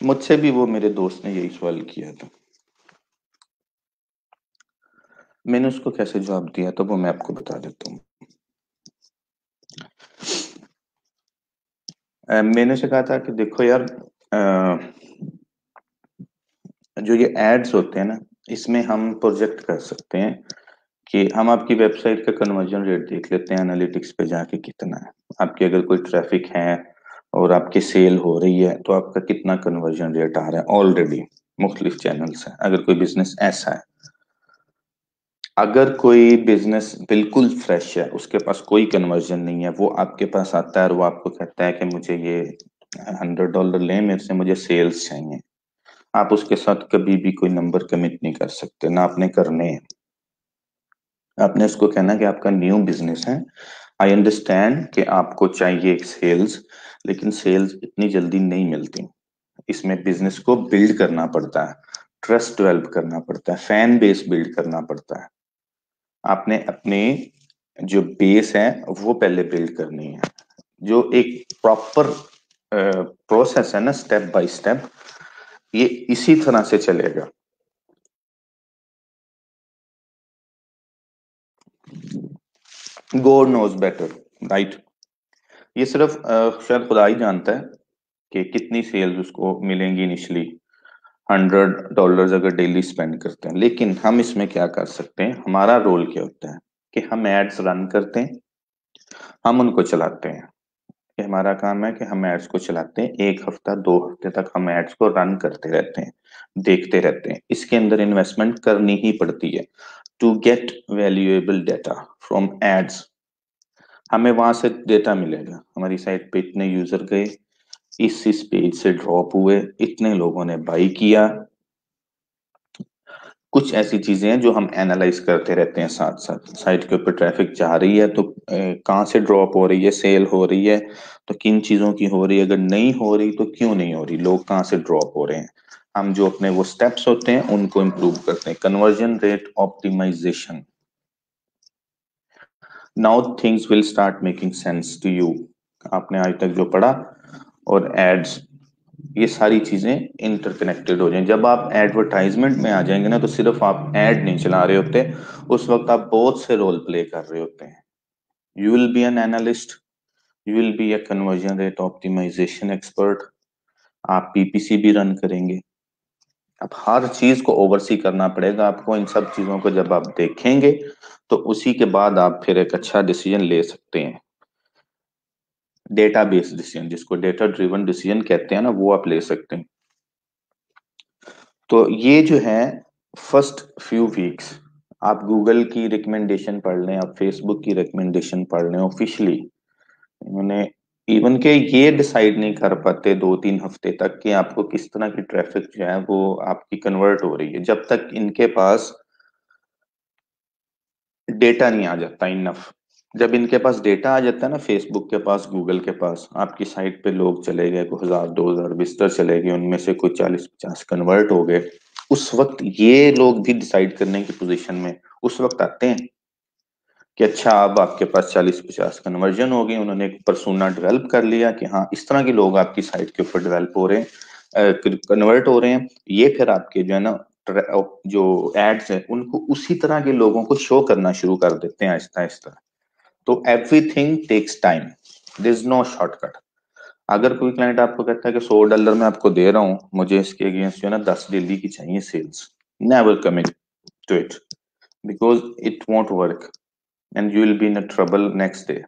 मुझसे भी वो मेरे दोस्त ने यही सवाल किया था, मैंने उसको कैसे जवाब दिया तो वो मैं आपको बता देता हूँ। मैंने उसे कहा था कि देखो यार, जो ये एड्स होते हैं ना, इसमें हम प्रोजेक्ट कर सकते हैं कि हम आपकी वेबसाइट का कन्वर्जन रेट देख लेते हैं एनालिटिक्स पे जाके कितना है। आपकी अगर कोई ट्रैफिक है और आपकी सेल हो रही है तो आपका कितना कन्वर्जन रेट आ रहा है ऑलरेडी, मुख्तलिफ चैनल्स है। अगर कोई बिजनेस ऐसा है, अगर कोई बिजनेस बिल्कुल फ्रेश है, उसके पास कोई कन्वर्जन नहीं है, वो आपके पास आता है और वो आपको कहता है कि मुझे ये $100 ले मेरे से, मुझे सेल्स चाहिए, आप उसके साथ कभी भी कोई नंबर कमिट नहीं कर सकते, ना आपने करने हैं। आपने उसको कहना कि आपका न्यू बिजनेस है, आई अंडरस्टैंड कि आपको चाहिए सेल्स, लेकिन सेल्स इतनी जल्दी नहीं मिलती, इसमें बिजनेस को बिल्ड करना पड़ता है, ट्रस्ट डेवलप करना पड़ता है, फैन बेस बिल्ड करना पड़ता है। आपने अपने जो बेस है वो पहले बिल्ड करनी है, जो एक प्रॉपर प्रोसेस है ना, स्टेप बाय स्टेप, ये इसी तरह से चलेगा। God knows better, right. ये सिर्फ शायद खुदा ही जानता है कि कितनी सेल्स उसको मिलेंगी इनिशियली, $100 अगर डेली स्पेंड करते हैं। लेकिन हम इसमें क्या कर सकते हैं, हमारा रोल क्या होता है कि हम एड्स रन करते हैं, हम उनको चलाते हैं। ये हमारा काम है कि हम एड्स को चलाते हैं, 1 हफ्ता 2 हफ्ते तक हम एड्स को रन करते रहते हैं, देखते रहते हैं। इसके अंदर इन्वेस्टमेंट करनी ही पड़ती है to get valuable data from ads. हमें वहां से डेटा मिलेगा, हमारी साइट पे इतने यूजर गए, इस पेज से ड्रॉप हुए, इतने लोगों ने बाई किया। कुछ ऐसी चीजें हैं जो हम एनालाइज करते रहते हैं साथ साथ। साइट के ऊपर ट्रैफिक जा रही है तो कहाँ से ड्रॉप हो रही है, सेल हो रही है तो किन चीजों की हो रही है, अगर नहीं हो रही तो क्यों नहीं हो रही, लोग कहाँ से ड्रॉप हो रहे हैं। हम जो अपने वो स्टेप्स होते हैं उनको इम्प्रूव करते हैं। Conversion rate optimisation, now things will start making sense to you. आपने आज तक जो पढ़ा और एड्स, ये सारी चीजें इंटरकनेक्टेड हो जाएं। जब आप एडवर्टाइजमेंट में आ जाएंगे ना तो सिर्फ आप एड नहीं चला रहे होते, उस वक्त आप बहुत से रोल प्ले कर रहे होते हैं। You will be an analyst, you will be a conversion rate optimisation expert, आप पीपीसी भी रन करेंगे। अब हर चीज को ओवरसी करना पड़ेगा आपको। इन सब चीजों को जब आप देखेंगे तो उसी के बाद आप फिर एक अच्छा डिसीजन ले सकते हैं। डेटा बेस्ड डिसीजन, जिसको डेटा ड्रिवन डिसीजन कहते हैं ना, वो आप ले सकते हैं। तो ये जो है फर्स्ट फ्यू वीक्स, आप गूगल की रिकमेंडेशन पढ़ लें, आप फेसबुक की रिकमेंडेशन पढ़ लें ऑफिशियली, इन्होंने इवन के ये डिसाइड नहीं कर पाते 2-3 हफ्ते तक कि आपको किस तरह की ट्रैफिक जो है वो आपकी कन्वर्ट हो रही है, जब तक इनके पास डेटा नहीं आ जाता इनफ। जब इनके पास डेटा आ जाता है ना, फेसबुक के पास, गूगल के पास, आपकी साइट पे लोग चले गए, कोई 1000-2000 विजिटर चले गए, उनमें से कोई 40-50 कन्वर्ट हो गए, उस वक्त ये लोग भी डिसाइड करने की पोजीशन में उस वक्त आते हैं कि अच्छा अब आपके पास 40-50 कन्वर्जन हो गए, उन्होंने एक परसोना डेवलप कर लिया कि हाँ इस तरह के लोग आपकी साइट के ऊपर डेवलप हो रहे हैं, कन्वर्ट हो रहे हैं। ये फिर आपके जो है ना जो एड्स है उनको उसी तरह के लोगों को शो करना शुरू कर देते हैं आहिस्ता आहिस्ता। तो everything takes time, there is no shortcut. अगर कोई क्लाइंट आपको कहता है कि $100 मैं आपको दे रहा हूं, मुझे इसके अगेंस्ट जो है ना 10 डेली की चाहिए sales, never commit to it, because it won't work and you will be in trouble next day.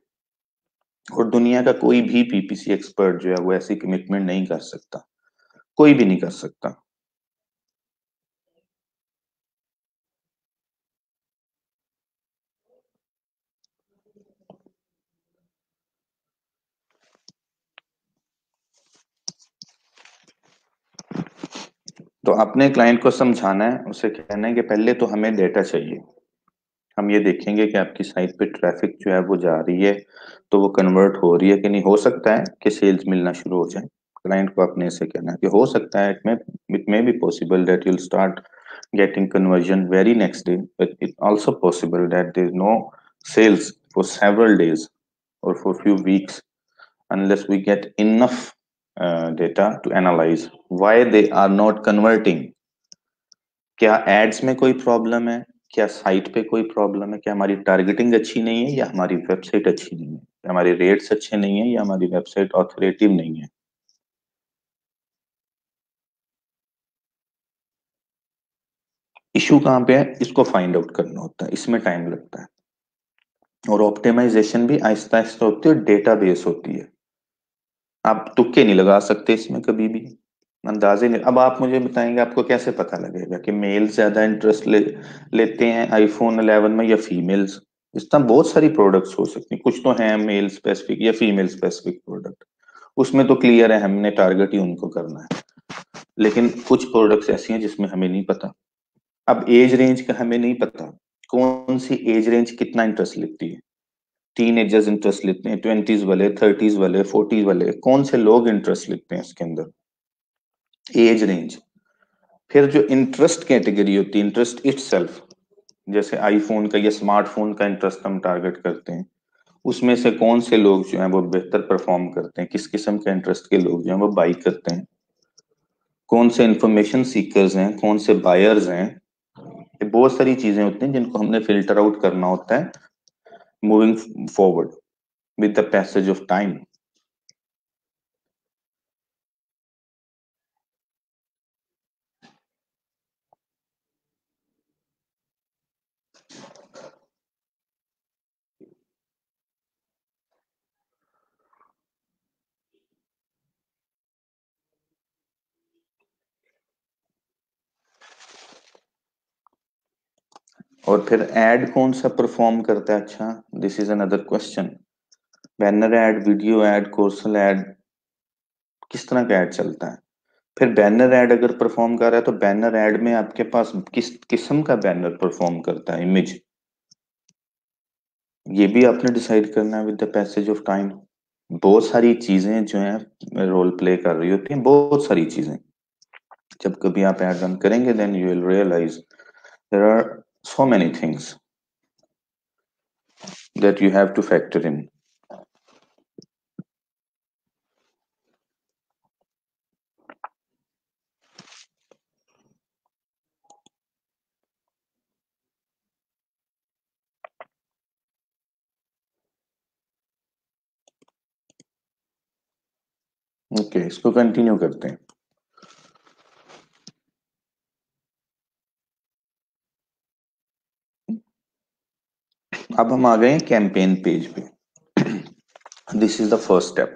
और दुनिया का कोई भी पीपीसी एक्सपर्ट जो है वो ऐसी कमिटमेंट नहीं कर सकता, कोई भी नहीं कर सकता। तो अपने क्लाइंट को समझाना है, उसे कहना है कि पहले तो हमें डेटा चाहिए, हम ये देखेंगे कि आपकी साइट पे ट्रैफिक जो है वो जा रही है, तो वो कन्वर्ट हो रही है कि नहीं। हो सकता है कि सेल्स मिलना शुरू हो जाए, क्लाइंट को अपने से कहना है कि हो सकता है it may be possible that you'll start getting conversion very next day, but it also possible that there is no sales for several days or for few weeks unless we get enough data to analyze why they are not converting। क्या ads में कोई problem है, क्या site पे कोई problem है, क्या हमारी टारगेटिंग अच्छी नहीं है, या हमारी वेबसाइट अच्छी नहीं है, या हमारे रेट्स अच्छे नहीं है, या हमारी वेबसाइट ऑथोरेटिव नहीं है। इशू कहाँ पे है, इसको फाइंड आउट करना होता है, इसमें टाइम लगता है। और ऑप्टिमाइजेशन भी आहिस्ता आहिस्ता होती है और डेटा बेस होती है, आप तुक्के नहीं लगा सकते इसमें कभी भी, अंदाजे नहीं। अब आप मुझे बताएंगे आपको कैसे पता लगेगा कि मेल ज्यादा इंटरेस्ट लेते हैं आईफोन 11 में या फीमेल्स। इस तरह बहुत सारी प्रोडक्ट्स हो सकती हैं, कुछ तो हैं मेल स्पेसिफिक या फीमेल स्पेसिफिक प्रोडक्ट, उसमें तो क्लियर है हमने टारगेट ही उनको करना है। लेकिन कुछ प्रोडक्ट्स ऐसी हैं जिसमें हमें नहीं पता। अब एज रेंज का हमें नहीं पता, कौन सी एज रेंज कितना इंटरेस्ट लेती है। टीन एजर्स इंटरेस्ट लेते हैं, 20s वाले, 30s वाले, 40s वाले, कौन से लोग इंटरेस्ट लेते हैं इसके अंदर, एज रेंज। फिर जो इंटरेस्ट कैटेगरी होती है, इंटरेस्ट इटसेल्फ, जैसे आईफोन का या स्मार्टफोन का इंटरेस्ट हम टारगेट करते हैं, उसमें से कौन से लोग जो हैं वो बेहतर परफॉर्म करते हैं, किस किस्म के इंटरेस्ट के लोग जो हैं वो बाई करते हैं, कौन से इंफॉर्मेशन सीकर्स हैं, कौन से बायर्स हैं। ये बहुत सारी चीजें होती हैं जिनको हमने फिल्टर आउट करना होता है moving forward with the passage of time. और फिर एड कौन सा परफॉर्म करता है, अच्छा this is another question. Banner ad, video ad, carousel ad, किस तरह का एड चलता है। फिर बैनर एड अगर परफॉर्म कर रहा है तो बैनर एड में आपके पास किस किस्म का बैनर परफॉर्म करता है, इमेज, ये भी आपने डिसाइड करना है with the passage of time. बहुत सारी चीजें जो हैं रोल प्ले कर रही होती हैं, बहुत सारी चीजें। जब कभी आप एड रन करेंगे then you will realise there are so many things that you have to factor in। ओके, इसको कंटिन्यू करते हैं। अब हम आ गए हैं कैंपेन पेज पे। This is the first step.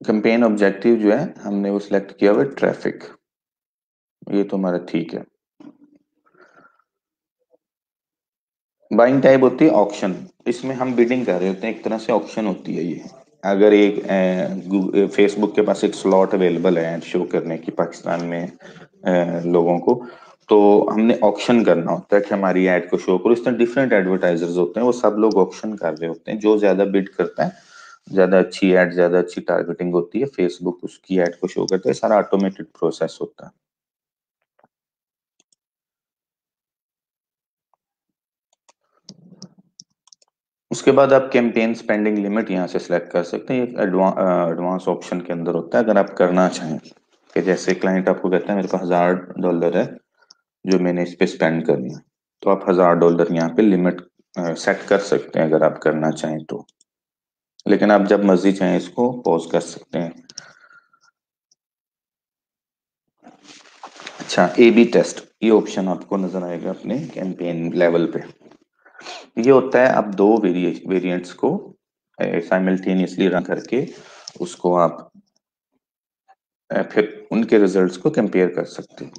Campaign objective जो है हमने वो सिलेक्ट किया हुआ है ट्रैफिक, ये तो हमारा ठीक है। बाइंग टाइप होती है ऑक्शन, इसमें हम बिडिंग कर रहे होते हैं, एक तरह से ऑक्शन होती है ये। अगर एक फेसबुक के पास एक स्लॉट अवेलेबल है शो करने की पाकिस्तान में लोगों को, तो हमने ऑक्शन करना होता है कि हमारी ऐड को शो करो। इस तरह डिफरेंट एडवर्टाइजर्स होते हैं, वो सब लोग ऑक्शन कर रहे होते हैं, जो ज्यादा बिड करता है, ज्यादा अच्छी ऐड, ज्यादा अच्छी टारगेटिंग होती है, फेसबुक उसकी ऐड को शो करता है। सारा ऑटोमेटेड प्रोसेस होता है। उसके बाद आप कैंपेन स्पेंडिंग लिमिट यहाँ से सिलेक्ट कर सकते हैं, एक एडवांस ऑप्शन के अंदर होता है। अगर आप करना चाहें कि जैसे क्लाइंट आपको कहता है मेरे पास $1000 है जो मैंने इस पे स्पेंड करना है, तो आप $1000 यहाँ पे लिमिट सेट कर सकते हैं अगर आप करना चाहें तो। लेकिन आप जब मर्जी चाहें इसको पॉज कर सकते हैं। अच्छा, ए बी टेस्ट, ये ऑप्शन आपको नजर आएगा अपने कैंपेन लेवल पे। ये होता है आप दो वेरिएंट्स को साइमल्टेनियसली रन करके उसको आप फिर उनके रिजल्ट्स को कंपेयर कर सकते हैं।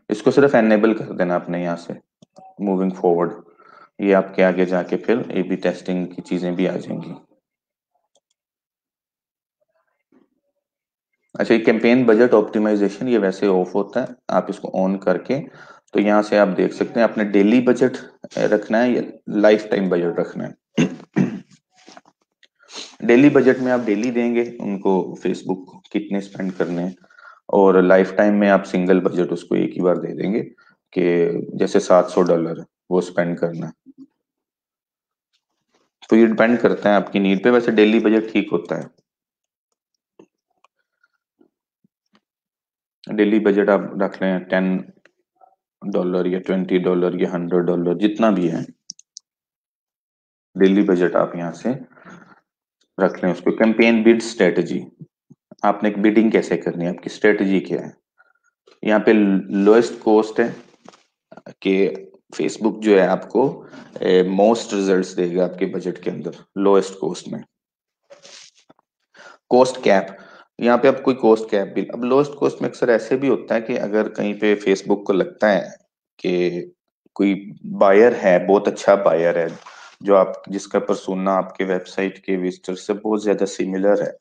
इसको सिर्फ एनेबल कर देना आपने यहाँ से मूविंग फॉरवर्ड, ये आपके आगे जाके फिर ए बी टेस्टिंग की चीजें भी आ जाएंगी। अच्छा, ये कैंपेन बजट ऑप्टिमाइजेशन ये वैसे ऑफ होता है, आप इसको ऑन करके तो यहाँ से आप देख सकते हैं आपने डेली बजट रखना है या लाइफ टाइम बजट रखना है। डेली बजट में आप डेली देंगे उनको फेसबुक को कितने स्पेंड करने हैं, और लाइफ टाइम में आप सिंगल बजट उसको एक ही बार दे देंगे कि जैसे $700 वो स्पेंड करना है। तो ये डिपेंड करता है आपकी नीड पे, वैसे डेली बजट ठीक होता है। डेली बजट आप रख लें $10 या $20 या $100 जितना भी है, डेली बजट आप यहाँ से रख लें उसको। कैंपेन बिड स्ट्रेटजी, आपने बिडिंग कैसे करनी है, आपकी स्ट्रेटजी क्या है। यहाँ पे लोएस्ट कॉस्ट है कि फेसबुक जो है आपको मोस्ट रिजल्ट्स देगा आपके बजट के अंदर लोएस्ट कॉस्ट में। कॉस्ट कैप, यहाँ पे आप कोई कॉस्ट कैप भी, अब लोएस्ट कॉस्ट में अक्सर ऐसे भी होता है कि अगर कहीं पे फेसबुक को लगता है कि कोई बायर है, बहुत अच्छा बायर है, जो आप जिसका परसोना आपके वेबसाइट के विजिटर से बहुत ज्यादा सिमिलर है,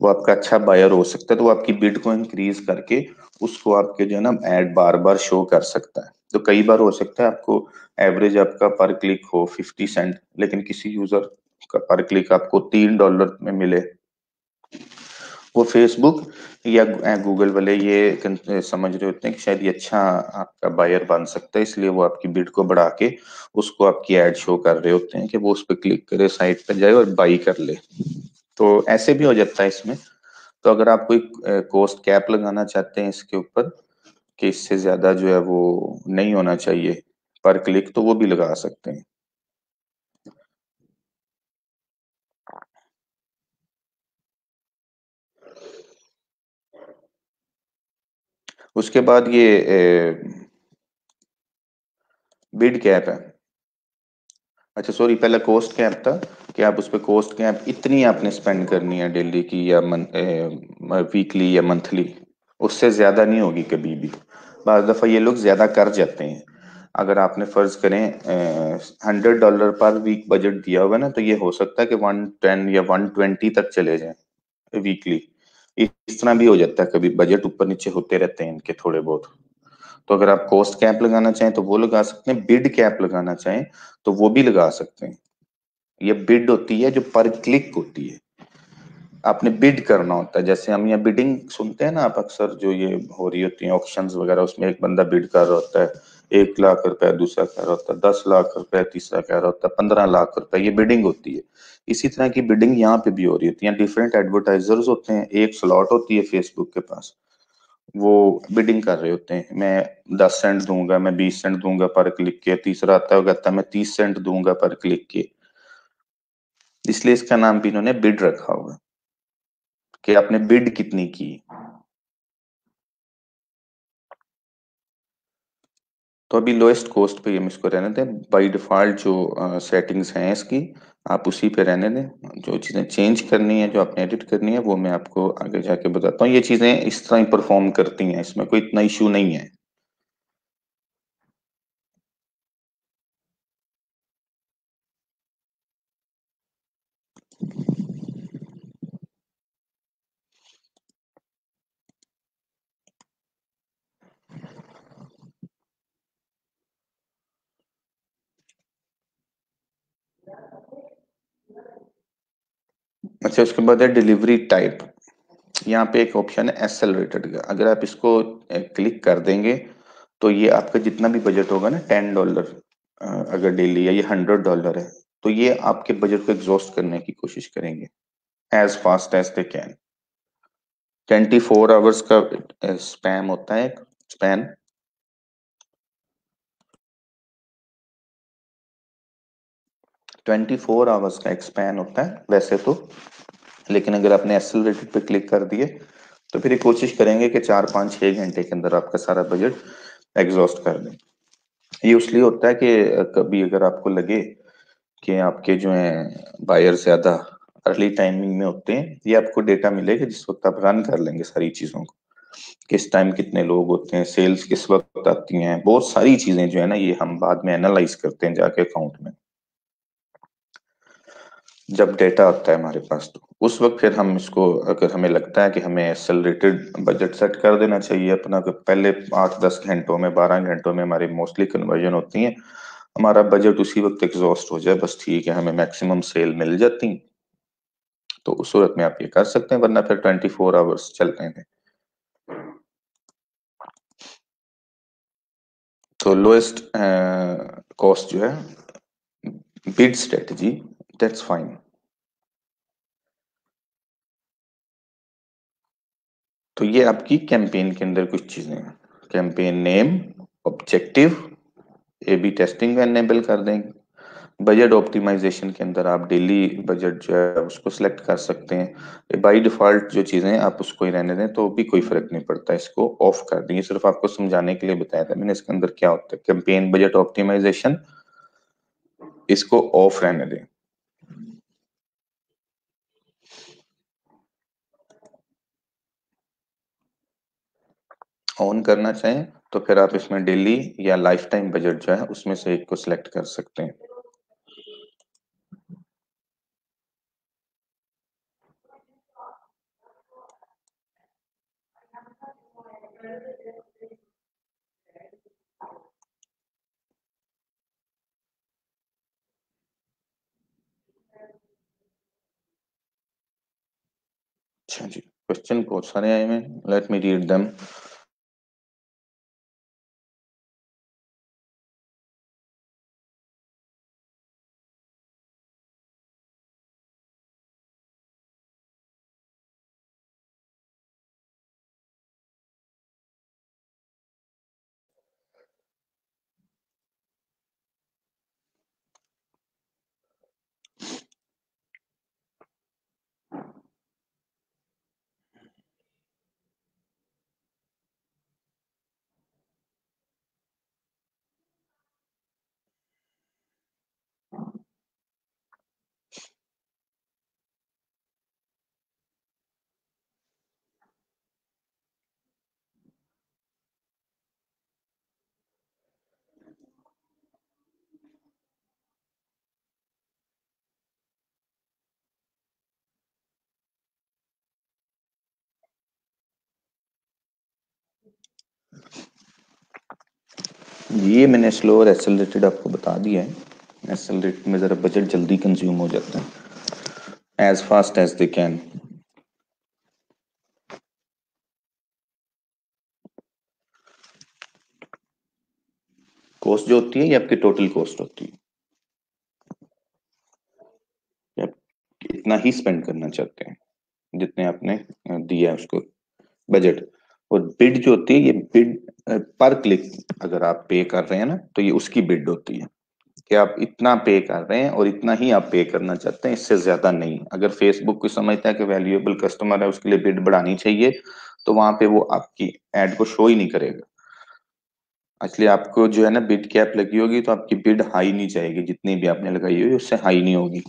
वो आपका अच्छा बायर हो सकता है, तो वो आपकी बिड को इंक्रीज करके उसको आपके जो है ना ऐड बार बार शो कर सकता है। तो कई बार हो सकता है आपको एवरेज आपका पर क्लिक हो 50 सेंट, लेकिन किसी यूजर का पर क्लिक आपको $3 में मिले। वो फेसबुक या गूगल वाले ये समझ रहे होते हैं कि शायद ये अच्छा आपका बायर बन सकता है, इसलिए वो आपकी बिड को बढ़ा के उसको आपकी एड शो कर रहे होते हैं कि वो उस पर क्लिक करे, साइट पर जाए और बाई कर ले। तो ऐसे भी हो जाता है इसमें। तो अगर आप कोई कॉस्ट कैप लगाना चाहते हैं इसके ऊपर कि इससे ज्यादा जो है वो नहीं होना चाहिए पर क्लिक, तो वो भी लगा सकते हैं। उसके बाद ये बिड कैप है। अच्छा सॉरी, पहले कॉस्ट कैप था कि आप उस पर कॉस्ट कैप इतनी आपने स्पेंड करनी है डेली की या वीकली या मंथली, उससे ज्यादा नहीं होगी कभी भी। बार दफा ये लोग ज्यादा कर जाते हैं। अगर आपने फर्ज करें $100 पर वीक बजट दिया होगा ना, तो ये हो सकता है कि 110 या 120 तक चले जाए वीकली। इस तरह भी हो जाता है, कभी बजट ऊपर नीचे होते रहते हैं इनके थोड़े बहुत। तो अगर आप कॉस्ट कैप लगाना चाहें तो वो लगा सकते हैं, बिड कैप लगाना चाहें तो वो भी लगा सकते हैं। ये बिड होती है जो पर क्लिक होती है, आपने बिड करना होता है। जैसे हम यहाँ बिडिंग सुनते हैं ना आप अक्सर, जो ये हो रही होती है ऑक्शंस वगैरह, उसमें एक बंदा बिड कर रहा होता है 1 लाख रुपए, दूसरा कह रहा होता है 10 लाख रुपए, तीसरा कह रहा होता है 15 लाख रुपए, ये बिडिंग होती है। इसी तरह की बिडिंग यहाँ पे भी हो रही होती है, डिफरेंट एडवर्टाइजर्स होते हैं, एक स्लॉट होती है फेसबुक के पास, वो बिडिंग कर रहे होते हैं, मैं 10 सेंट दूंगा, मैं 20 सेंट दूंगा पर क्लिक के, तीसरा आता है वो कहता है मैं 30 सेंट दूंगा पर क्लिक के। इसलिए इसका नाम भी इन्होंने बिड रखा होगा कि आपने बिड कितनी की। तो अभी लोएस्ट कॉस्ट पे हम इसको रहने दें। बाय डिफॉल्ट जो सेटिंग्स हैं इसकी, आप उसी पे रहने दें। जो चीजें चेंज करनी है, जो आपने एडिट करनी है, वो मैं आपको आगे जाके बताता हूँ। ये चीजें इस तरह ही परफॉर्म करती हैं, इसमें कोई इतना इश्यू नहीं है। अच्छा, उसके बाद है डिलीवरी टाइप। यहाँ पे एक ऑप्शन है एक्सेलरेटेड का, अगर आप इसको क्लिक कर देंगे तो ये आपका जितना भी बजट होगा ना, $10 अगर डेली है, ये $100 है, तो ये आपके बजट को एग्जॉस्ट करने की कोशिश करेंगे as fast as they can. 24 hours का स्पैम होता है, स्पैन। 24 आवर्स का एक स्पैन होता है वैसे तो, लेकिन अगर आपने एक्सेलरेटेड पे क्लिक कर दिए तो फिर ये कोशिश करेंगे कि 4 5 6 घंटे के अंदर आपका सारा बजट एग्जॉस्ट कर दें। ये इसलिए होता है कि कभी अगर आपको लगे कि आपके जो है बायर ज्यादा अर्ली टाइमिंग में होते हैं, ये आपको डेटा मिलेगा जिस वक्त आप रन कर लेंगे सारी चीजों को, किस टाइम कितने लोग होते हैं, सेल्स किस वक्त आती हैं, बहुत सारी चीजें जो है ना, ये हम बाद में एनालाइज करते हैं जाके अकाउंट में। जब डेटा आता है हमारे पास तो उस वक्त फिर हम इसको, अगर हमें लगता है कि हमें एक्सेलरेटेड बजट सेट कर देना चाहिए अपना, कि पहले 8 10 घंटों में 12 घंटों में हमारी मोस्टली कन्वर्जन होती है, हमारा बजट उसी वक्त एग्जॉस्ट हो जाए, बस ठीक है, हमें मैक्सिमम सेल मिल जाती, तो उस सूरत में आप ये कर सकते हैं, वरना फिर 24 आवर्स चलते हैं। तो लोएस्ट कॉस्ट जो है, बिड स्ट्रेटजी, दैट्स फाइन। तो ये आपकी कैंपेन के अंदर कुछ चीजें हैं। Campaign name, objective, A B testing enable कर देंगे। बजट ऑप्टिमाइजेशन के अंदर आप डेली बजट जो है उसको सिलेक्ट कर सकते हैं। बाय डिफॉल्ट जो चीजें हैं आप उसको ही रहने दें तो भी कोई फर्क नहीं पड़ता, इसको ऑफ कर दें। ये सिर्फ आपको समझाने के लिए बताया था मैंने, इसके अंदर क्या होता है। कैंपेन बजट ऑप्टिमाइजेशन, इसको ऑफ रहने दें। ऑन करना चाहें तो फिर आप इसमें डेली या लाइफ टाइम बजट जो है उसमें से एक को सिलेक्ट कर सकते हैं। अच्छा जी, क्वेश्चन बहुत सारे आए हैं, लेट मी रीड देम। ये मैंने स्लो और एक्सेलरेटेड आपको बता दिया है। एक्सेलरेटेड में जरा बजट जल्दी कंज्यूम हो जाता है, as fast as they can. Cost जो होती है ये आपकी टोटल कॉस्ट होती है, कि आप इतना ही स्पेंड करना चाहते हैं जितने आपने दिया है उसको बजट। और बिड जो होती है, ये बिड पर क्लिक अगर आप पे कर रहे हैं ना, तो ये उसकी बिड होती है कि आप इतना पे कर रहे हैं और इतना ही आप पे करना चाहते हैं, इससे ज्यादा नहीं। अगर फेसबुक को समझता है कि वैल्यूएबल कस्टमर है, उसके लिए बिड बढ़ानी चाहिए, तो वहां पे वो आपकी एड को शो ही नहीं करेगा। इसलिए आपको जो है ना बिड कैप लगी होगी, तो आपकी बिड हाई नहीं जाएगी, जितनी भी आपने लगाई होगी उससे हाई नहीं होगी।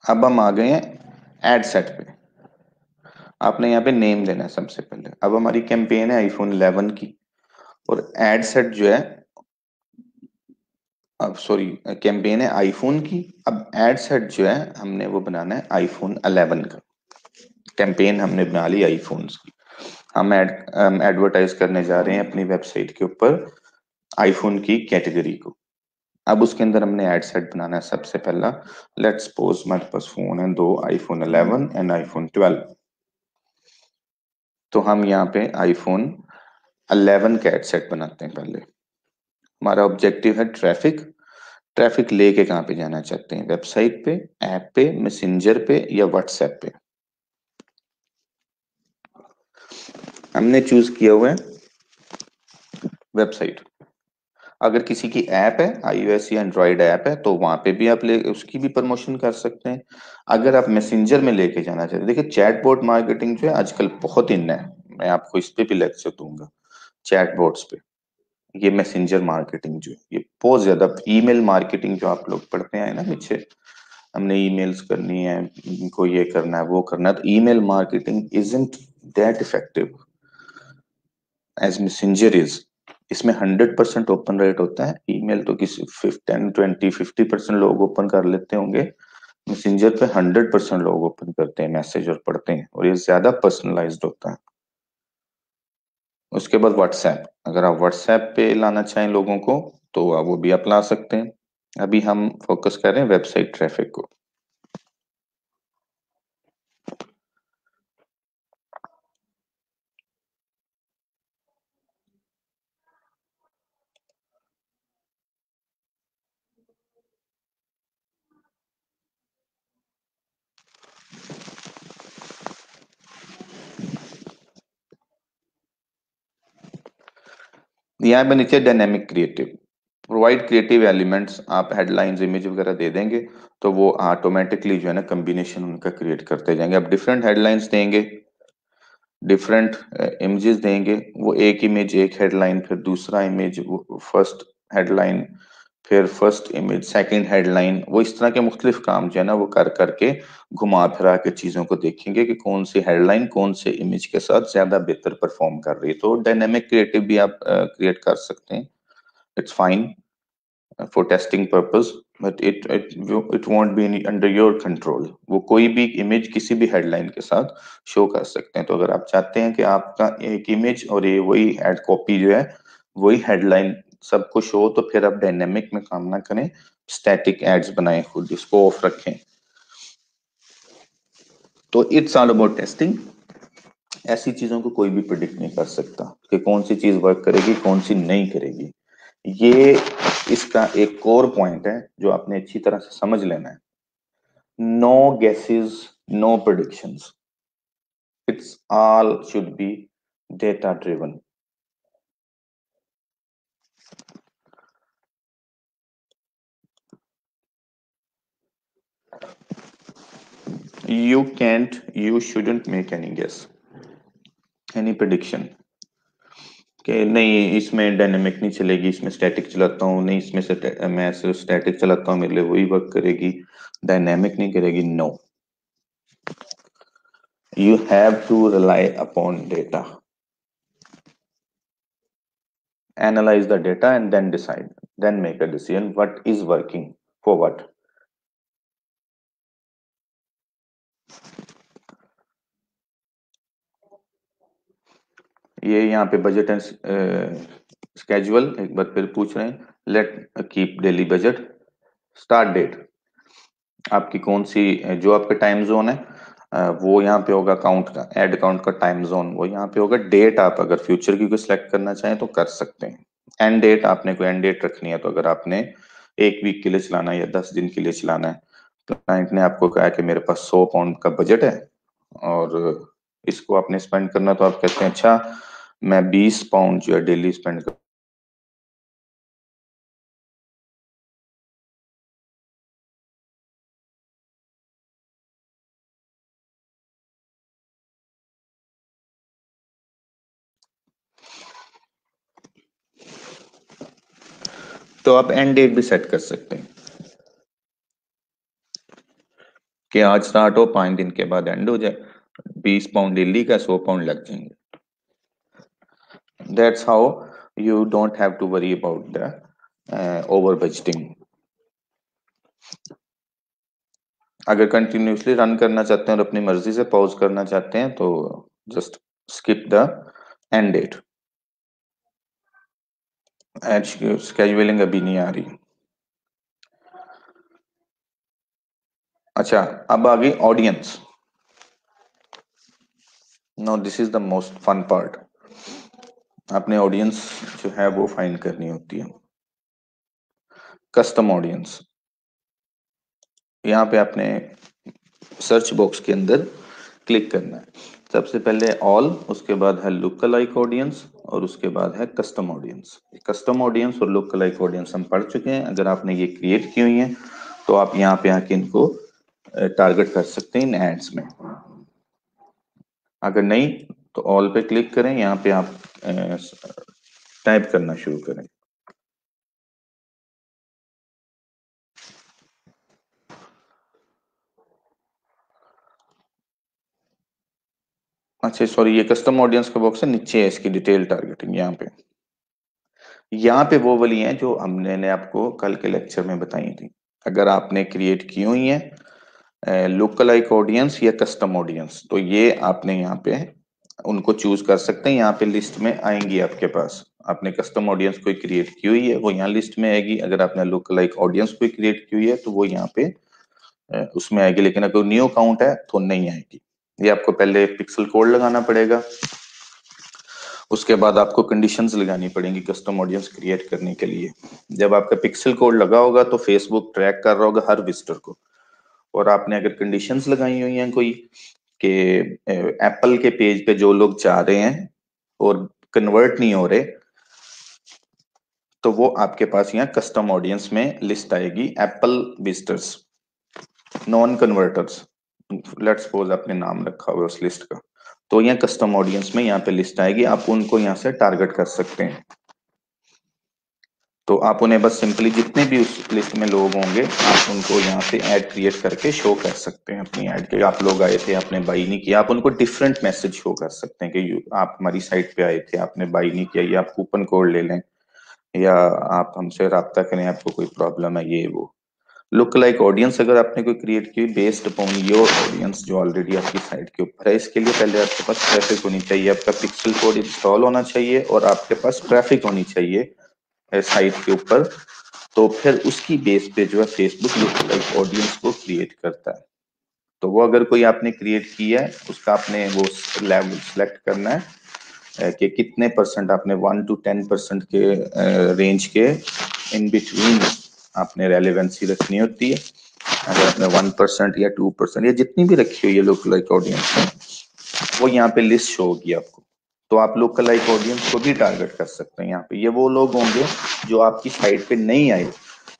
अब हम आ गए हैं एड सेट पे। आपने यहाँ पे नेम देना है सबसे पहले। अब हमारी कैंपेन है आईफोन 11 की, और एड सेट जो है, अब सॉरी, कैंपेन है आईफोन की। अब एड सेट जो है हमने वो बनाना है आईफोन 11 का। कैंपेन हमने बना ली आईफोन्स की। हम एडवर्टाइज करने जा रहे हैं अपनी वेबसाइट के ऊपर आईफोन की कैटेगरी को। अब उसके अंदर हमने एड सेट बनाना है सबसे पहला। लेट्स सपोज हमारे पास फोन है दो, आईफोन 11 एंड आईफोन 12। तो हम यहाँ पे आईफोन 11 का एड सेट बनाते हैं पहले। हमारा ऑब्जेक्टिव है ट्रैफिक। ट्रैफिक लेके कहाँ पे जाना चाहते हैं? वेबसाइट पे, ऐप पे, मैसेंजर पे या व्हाट्सएप पे। हमने चूज किया हुआ है वेबसाइट। अगर किसी की ऐप है, आईओएस या एंड्रॉइड ऐप है, तो वहां पे भी आप ले उसकी भी प्रमोशन कर सकते हैं। अगर आप मैसेंजर में लेके जाना चाहते हैं, देखिए चैटबॉट मार्केटिंग जो है आजकल बहुत इन है। मैं आपको इस पे भी लेक्चर दूंगा, चैटबॉट्स पे। ये मैसेंजर मार्केटिंग जो है ये बहुत ज्यादा, ईमेल मार्केटिंग जो आप लोग पढ़ते हैं ना पीछे, हमने ईमेल्स करनी है, इनको ये करना है वो करना है, तो email marketing isn't that effective as messenger is. इसमें 100% ओपन रेट होता है। ईमेल तो किसी 10, 20, 50% लोग ओपन कर लेते होंगे। मैसेंजर पे 100% लोग ओपन करते हैं मैसेज और पढ़ते हैं, और ये ज्यादा पर्सनलाइज्ड होता है। उसके बाद व्हाट्सएप। अगर आप व्हाट्सएप पे लाना चाहें लोगों को, तो आप वो भी आप ला सकते हैं। अभी हम फोकस कर रहे हैं वेबसाइट ट्रैफिक को। यहाँ पे नीचे dynamic creative, provide creative elements. आप हेडलाइंस इमेज वगैरह दे देंगे तो वो ऑटोमेटिकली जो है ना कम्बिनेशन उनका क्रिएट करते जाएंगे। आप डिफरेंट हेडलाइंस देंगे, डिफरेंट इमेजेस देंगे, वो एक इमेज एक हेडलाइन, फिर दूसरा इमेज वो फर्स्ट हेडलाइन, फिर फर्स्ट इमेज सेकंड हेडलाइन, वो इस तरह के मुख्तलिफ काम जो है ना वो कर करके घुमा फिरा के चीजों को देखेंगे कि कौन सी हेडलाइन कौन से इमेज के साथ ज्यादा बेहतर परफॉर्म कर रही है। तो डायनेमिक क्रिएटिव भी आप क्रिएट कर सकते हैं। It's fine for testing purpose, but it won't be under your control. वो कोई भी इमेज किसी भी हेडलाइन के साथ शो कर सकते हैं। तो अगर आप चाहते हैं कि आपका एक इमेज और ये वही एड कॉपी जो है वही हेडलाइन सबको शो हो, तो फिर आप डायनेमिक में काम ना करें, स्टैटिक एड्स बनाएं, खुद इसको ऑफ रखें। तो इट्स ऑल अबाउट टेस्टिंग। ऐसी चीजों को कोई भी प्रिडिक्ट नहीं कर सकता कि कौन सी चीज वर्क करेगी कौन सी नहीं करेगी। ये इसका एक कोर पॉइंट है जो आपने अच्छी तरह से समझ लेना है। No guesses, no predictions. It's all should be data driven. You shouldn't make any guess, any prediction कि नहीं इसमें डायनेमिक नहीं चलेगी, इसमें स्टैटिक चलाता हूँ, नहीं इसमें से मैं सिर्फ स्टैटिक चलाता हूँ मेरे लिए वही वर्क करेगी, डायनेमिक नहीं करेगी। No, you have to rely upon data, analyze the data and then decide, then make a decision what is working for what. ये यहाँ पे बजट एंड स्केजुअल एक बार फिर पूछ रहे हैं। Let keep daily budget. Start date आपकी कौन सी, जो आपका टाइम जोन है वो यहाँ पे होगा, काउंट का एड काउंट का टाइम जोन वो यहाँ पे होगा। डेट आप अगर फ्यूचर की कोई सिलेक्ट करना चाहें तो कर सकते हैं। एंड डेट आपने कोई एंड डेट रखनी है, तो अगर आपने 1 वीक के लिए चलाना है या 10 दिन के लिए चलाना है, क्लाइंट ने आपको कहा कि मेरे पास 100 पाउंड का बजट है और इसको आपने स्पेंड करना, तो आप कहते हैं अच्छा मैं 20 पाउंड जो है डेली स्पेंड कर। तो आप एंड डेट भी सेट कर सकते हैं। कि आज स्टार्ट हो 5 दिन के बाद एंड हो जाए, 20 पाउंड दिल्ली का, 100 पाउंड लग जाएंगे। That's how you don't have to worry about the over budgeting. अगर कंटिन्यूसली रन करना चाहते हैं और अपनी मर्जी से पॉज करना चाहते हैं तो just skip the end date. Ad scheduling अभी नहीं आ रही। अच्छा, अब आ गई audience. Now this is the most fun part. आपने ऑडियंस जो है वो फाइंड करनी होती है। कस्टम ऑडियंस, यहाँ पे आपने सर्च बॉक्स के अंदर क्लिक करना है। सबसे पहले ऑल, उसके बाद है लुक अलाइक ऑडियंस और उसके बाद है कस्टम ऑडियंस। कस्टम ऑडियंस और लुक अलाइक ऑडियंस हम पढ़ चुके हैं। अगर आपने ये क्रिएट की हुई है तो आप यहाँ पे आके इनको टारगेट कर सकते हैं इन एड्स में। अगर नहीं तो ऑल पे क्लिक करें, यहाँ पे आप टाइप करना शुरू करें। अच्छा सॉरी, ये कस्टम ऑडियंस का बॉक्स है, नीचे है इसकी डिटेल टारगेटिंग। यहाँ पे वो वाली हैं जो हमने आपको कल के लेक्चर में बताई थी। अगर आपने क्रिएट की हुई है लुक लाइक ऑडियंस या कस्टम ऑडियंस, तो ये आपने यहाँ पे उनको चूज कर सकते हैं। यहाँ पे लिस्ट में आएंगी आपके पास। आपने कस्टम ऑडियंस कोई क्रिएट की हुई है वो यहाँ लिस्ट में आएगी। अगर आपने लुक लाइक ऑडियंस कोई क्रिएट की हुई है तो वो यहाँ पे उसमें आएगी। लेकिन अगर न्यू अकाउंट है तो नहीं आएगी। ये आपको पहले पिक्सल कोड लगाना पड़ेगा, उसके बाद आपको कंडीशंस लगानी पड़ेंगी कस्टम ऑडियंस क्रिएट करने के लिए। जब आपका पिक्सल कोड लगा होगा तो फेसबुक ट्रैक कर रहा होगा हर विजिटर को। और आपने अगर कंडीशंस लगाई हुई हैं कोई कि एप्पल के पेज पे जो लोग जा रहे हैं और कन्वर्ट नहीं हो रहे, तो वो आपके पास यहाँ कस्टम ऑडियंस में लिस्ट आएगी। Apple visitors, non converters, let's suppose आपने नाम रखा हुआ उस लिस्ट का, तो यहाँ कस्टम ऑडियंस में यहाँ पे लिस्ट आएगी। आप उनको यहाँ से टारगेट कर सकते हैं। तो आप उन्हें बस सिंपली जितने भी उस लिस्ट में लोग होंगे आप उनको यहाँ से ऐड क्रिएट करके शो कर सकते हैं अपनी ऐड के। आप लोग आए थे, आपने बाई नहीं किया, आप उनको डिफरेंट मैसेज शो कर सकते हैं कि आप हमारी साइट पे आए थे, आपने बाई नहीं किया, या आप कूपन कोड ले लें, या आप हमसे रब्ता करें, आपको कोई प्रॉब्लम है ये वो। लुक लाइक ऑडियंस अगर आपने कोई क्रिएट की बेस्ड अपॉन योर ऑडियंस जो ऑलरेडी आपकी साइट के ऊपर है, इसके लिए पहले आपके पास ट्रैफिक होनी चाहिए, आपका पिक्सल कोड इंस्टॉल होना चाहिए और आपके पास ट्रैफिक होनी चाहिए साइट के ऊपर। तो फिर उसकी बेस पे जो है फेसबुक लुक लाइक ऑडियंस को क्रिएट करता है। तो वो अगर कोई आपने क्रिएट की है उसका आपने वो लेवल सेलेक्ट करना है कि कितने परसेंट आपने 1 to 10% के रेंज के इन बिटवीन आपने रेलेवेंसी रखनी होती है। अगर आपने 1% या 2% या जितनी भी रखी हुई है लुक लाइक ऑडियंस में, वो यहाँ पे लिस्ट शो होगी आपको। तो आप लोग लाइक ऑडियंस को भी टारगेट कर सकते हैं। यहाँ पे ये वो लोग होंगे जो आपकी साइट पे नहीं आए,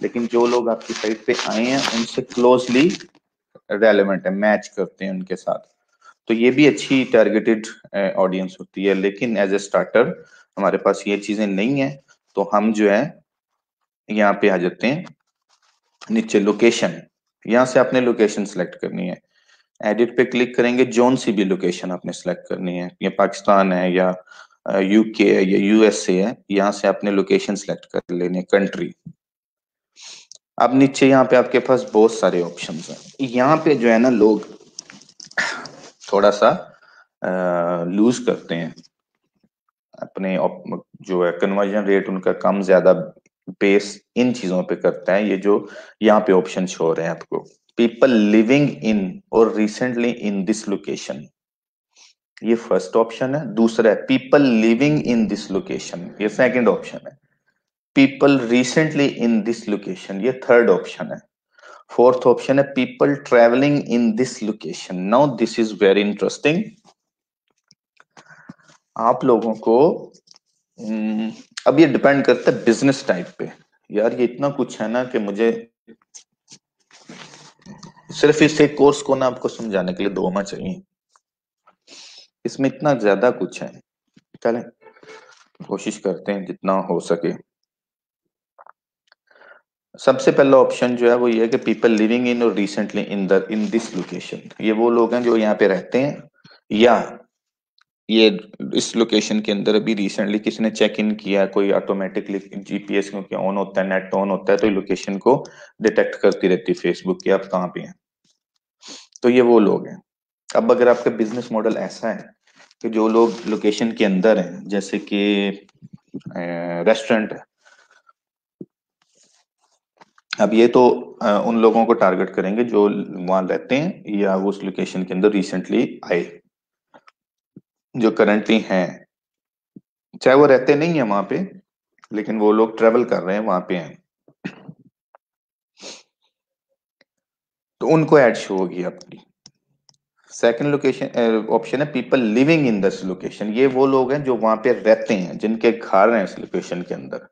लेकिन जो लोग आपकी साइट पे आए हैं उनसे क्लोजली रेलेवेंट है, मैच करते हैं उनके साथ। तो ये भी अच्छी टारगेटेड ऑडियंस होती है। लेकिन एज ए स्टार्टर हमारे पास ये चीजें नहीं है, तो हम जो है यहाँ पे आ जाते हैं नीचे लोकेशन। यहाँ से आपने लोकेशन सेलेक्ट करनी है। एडिट पे क्लिक करेंगे, जोन सी भी लोकेशन आपने सेलेक्ट करनी है, ये पाकिस्तान है या यूके है या यूएसए है, यहाँ से आपने लोकेशन सेलेक्ट कर लेनी है, कंट्री। अब नीचे यहाँ पे आपके पास बहुत सारे ऑप्शंस हैं। यहाँ पे जो है ना लोग थोड़ा सा लूज करते हैं अपने जो है कन्वर्जन रेट उनका कम ज्यादा बेस इन चीजों पे करता है। ये जो यहाँ पे ऑप्शन शो हो रहे हैं आपको, पीपल लिविंग इन और रिसेंटली इन दिस लोकेशन, ये फर्स्ट ऑप्शन है। दूसरा है people living in this location, ये सेकंड ऑप्शन है। People recently in this location, ये थर्ड ऑप्शन है। फोर्थ ऑप्शन है people travelling in this location. Now this is very interesting. आप लोगों को अब ये डिपेंड करता है बिजनेस टाइप पे। यार ये इतना कुछ है ना कि मुझे सिर्फ इस एक कोर्स को ना आपको समझाने के लिए 2 माह चाहिए। इसमें इतना ज्यादा कुछ है। चलें कोशिश करते हैं जितना हो सके। सबसे पहला ऑप्शन जो है वो ये है कि पीपल लिविंग इन और रिसेंटली इन दिस लोकेशन, ये वो लोग हैं जो यहाँ पे रहते हैं, या ये इस लोकेशन के अंदर अभी रिसेंटली किसी ने चेक इन किया, कोई ऑटोमेटिकली जीपीएस क्योंकि ऑन होता है, नेट ऑन होता है, तो ये लोकेशन को डिटेक्ट करती रहती है फेसबुक की आप कहाँ पे हैं। तो ये वो लोग हैं। अब अगर आपका बिजनेस मॉडल ऐसा है कि जो लोग लोकेशन के अंदर हैं, जैसे कि रेस्टोरेंट है, अब ये तो उन लोगों को टारगेट करेंगे जो वहां रहते हैं या वो उस लोकेशन के अंदर रिसेंटली आए, जो करंटली हैं, चाहे वो रहते नहीं है वहां पे, लेकिन वो लोग ट्रेवल कर रहे हैं वहां पे हैं, तो उनको ऐड शो होगी आपकी। सेकंड लोकेशन ऑप्शन है people living in this location, ये वो लोग हैं जो वहां पे रहते हैं, जिनके घर हैं इस लोकेशन के अंदर।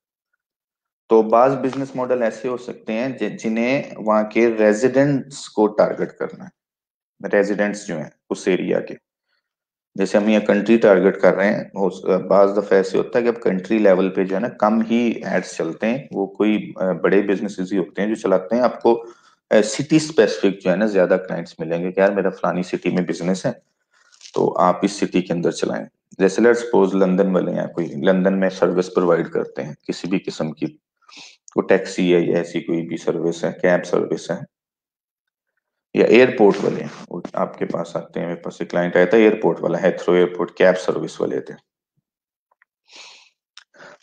तो बाज बिजनेस मॉडल ऐसे हो सकते हैं जिन्हें वहां के रेजिडेंट्स को टारगेट करना है, रेजिडेंट्स जो हैं उस एरिया के। जैसे हम यहाँ कंट्री टारगेट कर रहे हैं, बाज दफा ऐसे होता है कि अब कंट्री लेवल पे जो है ना कम ही एड्स चलते हैं, वो कोई बड़े बिजनेसेस ही होते हैं जो चलाते हैं। आपको सिटी स्पेसिफिक जो है ना ज्यादा क्लाइंट्स मिलेंगे कि यार मेरा फलानी सिटी में बिजनेस है, तो आप इस सिटी के अंदर चलाएं। जैसे लेट्स सपोज लंदन वाले हैं, कोई लंदन में सर्विस प्रोवाइड करते हैं किसी भी किस्म की, वो टैक्सी है या ऐसी कोई भी सर्विस है, कैब सर्विस है, या एयरपोर्ट वाले हैं, वो आपके पास आते हैं। मेरे पास एक क्लाइंट आया था एयरपोर्ट वाला, हेथ्रो एयरपोर्ट कैब सर्विस वाले थे।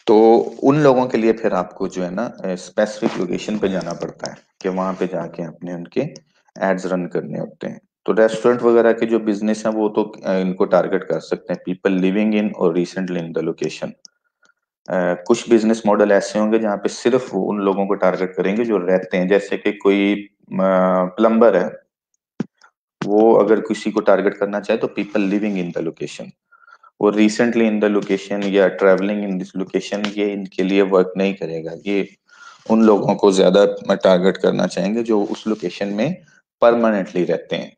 तो उन लोगों के लिए फिर आपको जो है ना स्पेसिफिक लोकेशन पे जाना पड़ता है कि वहां पे जाके अपने उनके एड्स रन करने होते हैं। तो रेस्टोरेंट वगैरह के जो बिजनेस है वो तो इनको टारगेट कर सकते हैं, पीपल लिविंग इन और रिसेंटली इन द लोकेशन। कुछ बिजनेस मॉडल ऐसे होंगे जहाँ पे सिर्फ वो उन लोगों को टारगेट करेंगे जो रहते हैं, जैसे कि कोई प्लम्बर है, वो अगर किसी को टारगेट करना चाहे तो people living in the location. और रिसेंटली इन द लोकेशन या ट्रैवलिंग इन दिस लोकेशन, ये इनके लिए वर्क नहीं करेगा। ये उन लोगों को ज्यादा टारगेट करना चाहेंगे जो उस लोकेशन में परमानेंटली रहते हैं।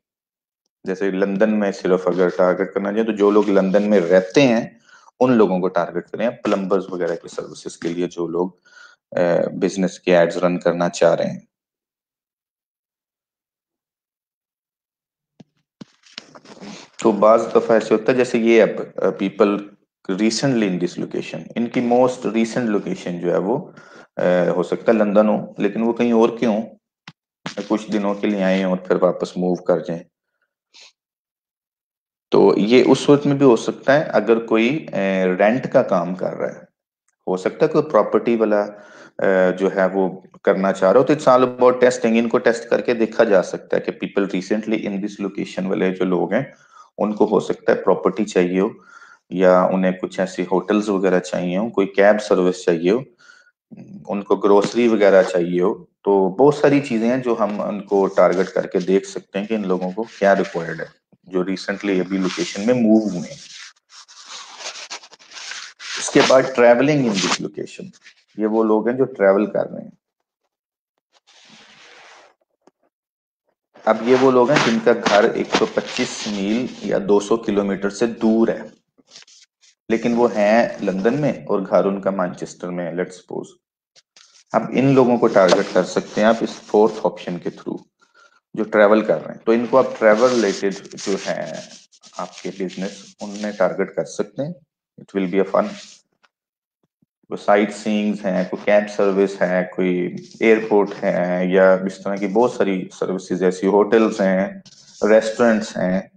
जैसे लंदन में सिर्फ अगर टारगेट करना चाहे तो जो लोग लंदन में रहते हैं उन लोगों को टारगेट करें, प्लम्बर्स वगैरह की सर्विसेज के लिए जो लोग बिजनेस के एड्स रन करना चाह रहे हैं। तो बाज दफा ऐसे होता है, जैसे ये अब people recently in this location, इनकी मोस्ट रिसेंट लोकेशन जो है वो हो सकता है लंदन हो, लेकिन वो कहीं और क्यों कुछ दिनों के लिए आए और फिर वापस मूव कर जाएं। तो ये उस सूरत में भी हो सकता है अगर कोई रेंट का काम कर रहा है, हो सकता है कोई प्रॉपर्टी वाला जो है वो करना चाह रहा हो, तो इट्स ऑल अबाउट टेस्टिंग। इनको टेस्ट करके देखा जा सकता है कि people recently in this location वाले जो लोग हैं उनको हो सकता है प्रॉपर्टी चाहिए हो, या उन्हें कुछ ऐसी होटल्स वगैरह चाहिए हो, कोई कैब सर्विस चाहिए हो, उनको ग्रोसरी वगैरह चाहिए हो। तो बहुत सारी चीजें हैं जो हम उनको टारगेट करके देख सकते हैं कि इन लोगों को क्या रिक्वायर्ड है, जो रिसेंटली अभी लोकेशन में मूव हुए हैं। इसके बाद ट्रैवलिंग इन दिस लोकेशन, ये वो लोग हैं जो ट्रैवल कर रहे हैं। अब ये वो लोग हैं जिनका घर 125 मील या 200 किलोमीटर से दूर है, लेकिन वो हैं लंदन में और घर उनका मैनचेस्टर में है, लेट्स सपोज। अब इन लोगों को टारगेट कर सकते हैं आप इस फोर्थ ऑप्शन के थ्रू, जो ट्रैवल कर रहे हैं। तो इनको आप ट्रैवल रिलेटेड जो है आपके बिजनेस उनमें टारगेट कर सकते हैं। It will be a fun. कोई साइट सीइंग्स हैं, कोई कैब सर्विस है, कोई एयरपोर्ट है, या इस तरह की बहुत सारी सर्विसेज ऐसी, होटल्स हैं, रेस्टोरेंट्स हैं,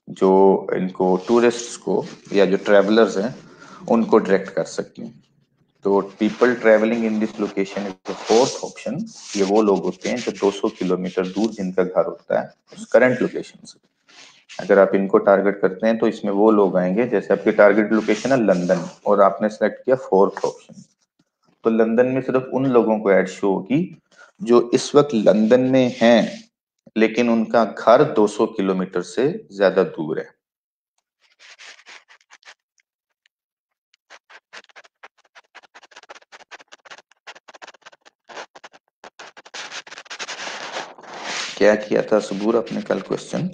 जो इनको टूरिस्ट्स को या जो ट्रैवलर्स हैं उनको डायरेक्ट कर सकते हैं। तो people travelling in this location is the fourth option. ये वो लोग होते हैं जो 200 किलोमीटर दूर जिनका घर होता है उस करंट लोकेशन से। अगर आप इनको टारगेट करते हैं तो इसमें वो लोग आएंगे, जैसे आपकी टारगेट लोकेशन है लंदन और आपने सेलेक्ट किया फोर्थ ऑप्शन, तो लंदन में सिर्फ उन लोगों को ऐड शो होगी जो इस वक्त लंदन में हैं, लेकिन उनका घर 200 किलोमीटर से ज्यादा दूर है। क्या किया था सबूर आपने कल क्वेश्चन?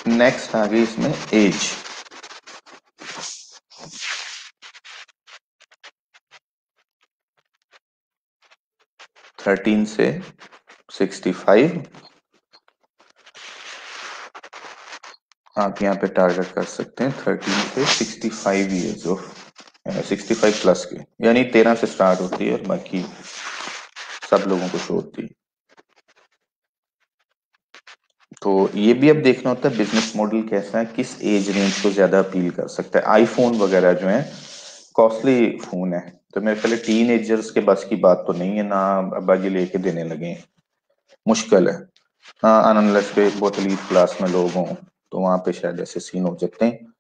नेक्स्ट आ गई इसमें एज। थर्टीन से 65 आप यहाँ पे टारगेट कर सकते हैं। 13 से 65 ईयर्स ऑफ 65 प्लस के, यानी 13 से स्टार्ट होती है और बाकी सब लोगों को शो होती है। तो ये भी अब देखना होता है बिजनेस मॉडल कैसा है, किस एज रेंज को ज्यादा अपील कर सकता है। आईफोन वगैरह जो है कॉस्टली फोन है, तो मेरे ख्याल टीन एजर्स के बस की बात तो नहीं है ना, अब आगे लेके देने लगे हैं, मुश्किल है। हाँ, अनलेस पे बहुत एलीट क्लास में लोग हों तो वहां पे शायद ऐसे सीन हो सकते हैं,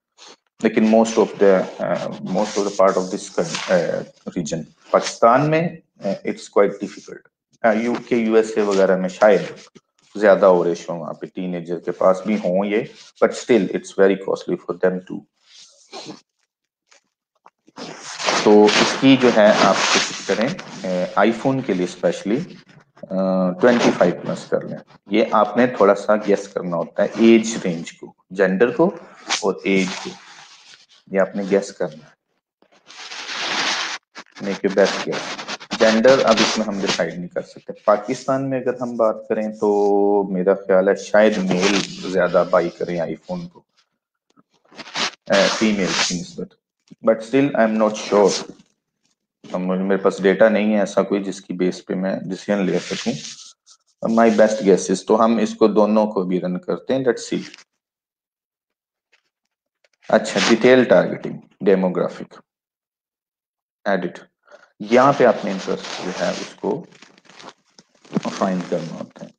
लेकिन most of the part of this region Pakistan में it's quite difficult. UK USA वगैरह में शायद ज्यादा हो रेशो वहां पे टीनेजर के पास भी हों ये, but still it's very costly for them to. तो इसकी जो है आप कोशिश करें आईफोन के लिए स्पेशली 25 प्लस कर लें। ये आपने थोड़ा सा गेस करना होता है एज रेंज को, जेंडर को और एज को, ये आपने गेस करना है, make your best guess. Gender अब इसमें हम डिसाइड नहीं कर सकते। पाकिस्तान में अगर हम बात करें तो मेरा ख्याल है शायद मेल ज्यादा बाई करें आईफोन को फीमेल की निस्बत, but still I am not sure. मेरे पास डेटा नहीं है ऐसा कोई जिसकी बेस पे मैं डिसीजन ले सकूं। माय बेस्ट गेसेस, तो हम इसको दोनों को भी रन करते हैं, लेट्स सी। अच्छा, डिटेल टारगेटिंग, डेमोग्राफिक, एडिट, यहाँ पे आपने इंटरेस्ट जो है उसको फाइंड करना होता है।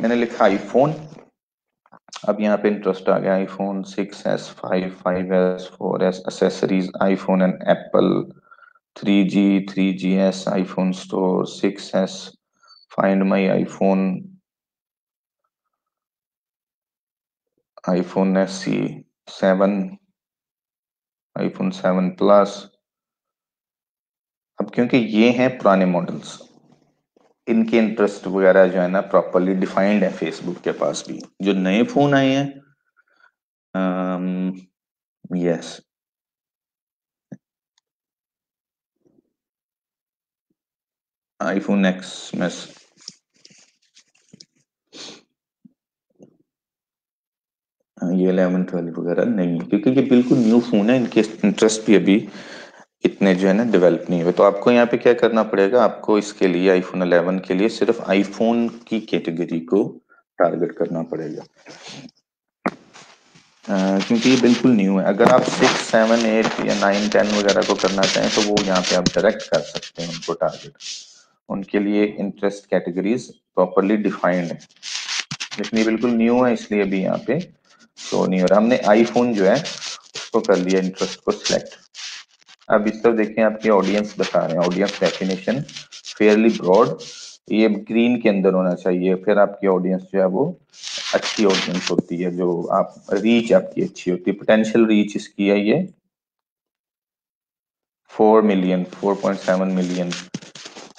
मैंने लिखा आईफोन, अब यहाँ पे इंटरेस्ट आ गया iPhone 6s 5 5s 4s accessories iPhone and Apple 3G 3GS iPhone store 6s find my iPhone iPhone SE 7 iPhone 7 plus. अब क्योंकि ये हैं पुराने मॉडल्स, इनके इंटरेस्ट वगैरह जो है ना प्रॉपरली डिफाइंड है फेसबुक के पास भी। जो नए फोन आए हैं यस आईफोन एक्स मैस, ये 11 12 वगैरह नहीं है क्योंकि ये बिल्कुल न्यू फोन है, इनके इंटरेस्ट भी अभी इतने जो है ना डेवलप नहीं हुए। तो आपको यहाँ पे क्या करना पड़ेगा, आपको इसके लिए आईफोन 11 के लिए सिर्फ आईफोन की कैटेगरी को टारगेट करना पड़ेगा। क्योंकि ये बिल्कुल न्यू है। अगर आप 6 7 8 या 9 10 वगैरह को करना चाहें तो वो यहाँ पे आप डायरेक्ट कर सकते हैं उनको टारगेट, उनके लिए इंटरेस्ट कैटेगरीज प्रॉपरली डिफाइंड है, लेकिन ये बिल्कुल न्यू है इसलिए अभी यहाँ पे शो नहीं हो रहा। हमने आईफोन जो है उसको कर लिया इंटरेस्ट को सिलेक्ट। अब इस तरफ देखें, आपकी ऑडियंस बता रहे हैं, ऑडियंस डेफिनेशन फेयरली ब्रॉड, ये ग्रीन के अंदर होना चाहिए। फिर आपकी ऑडियंस जो है वो अच्छी ऑडियंस होती है, जो आप रीच आपकी अच्छी होती है। पोटेंशियल रीच इसकी है ये 4 million 4.7 million.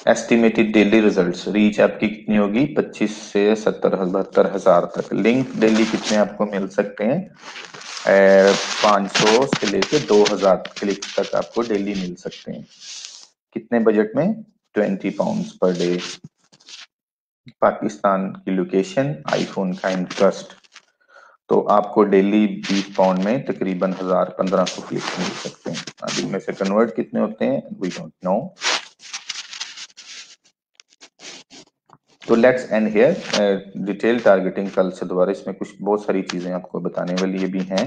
Estimated daily results, reach आपकी कितनी होगी 25 से 72,000 तक। लिंक डेली कितने आपको मिल सकते हैं 500 से लेके 2000 क्लिक तक आपको डेली मिल सकते हैं। कितने बजट में 20 पाउंड पर डे। पाकिस्तान की लोकेशन, आईफोन का इंटरेस्ट, तो आपको डेली 20 पाउंड में तकरीबन 1000 1500 क्लिक मिल सकते हैं। अब इनमें से कन्वर्ट कितने होते हैं वी डोंट नो। तो let's end here detail targeting, कल से दोबारा इसमें कुछ बहुत सारी चीजें आपको बताने वाली भी हैं,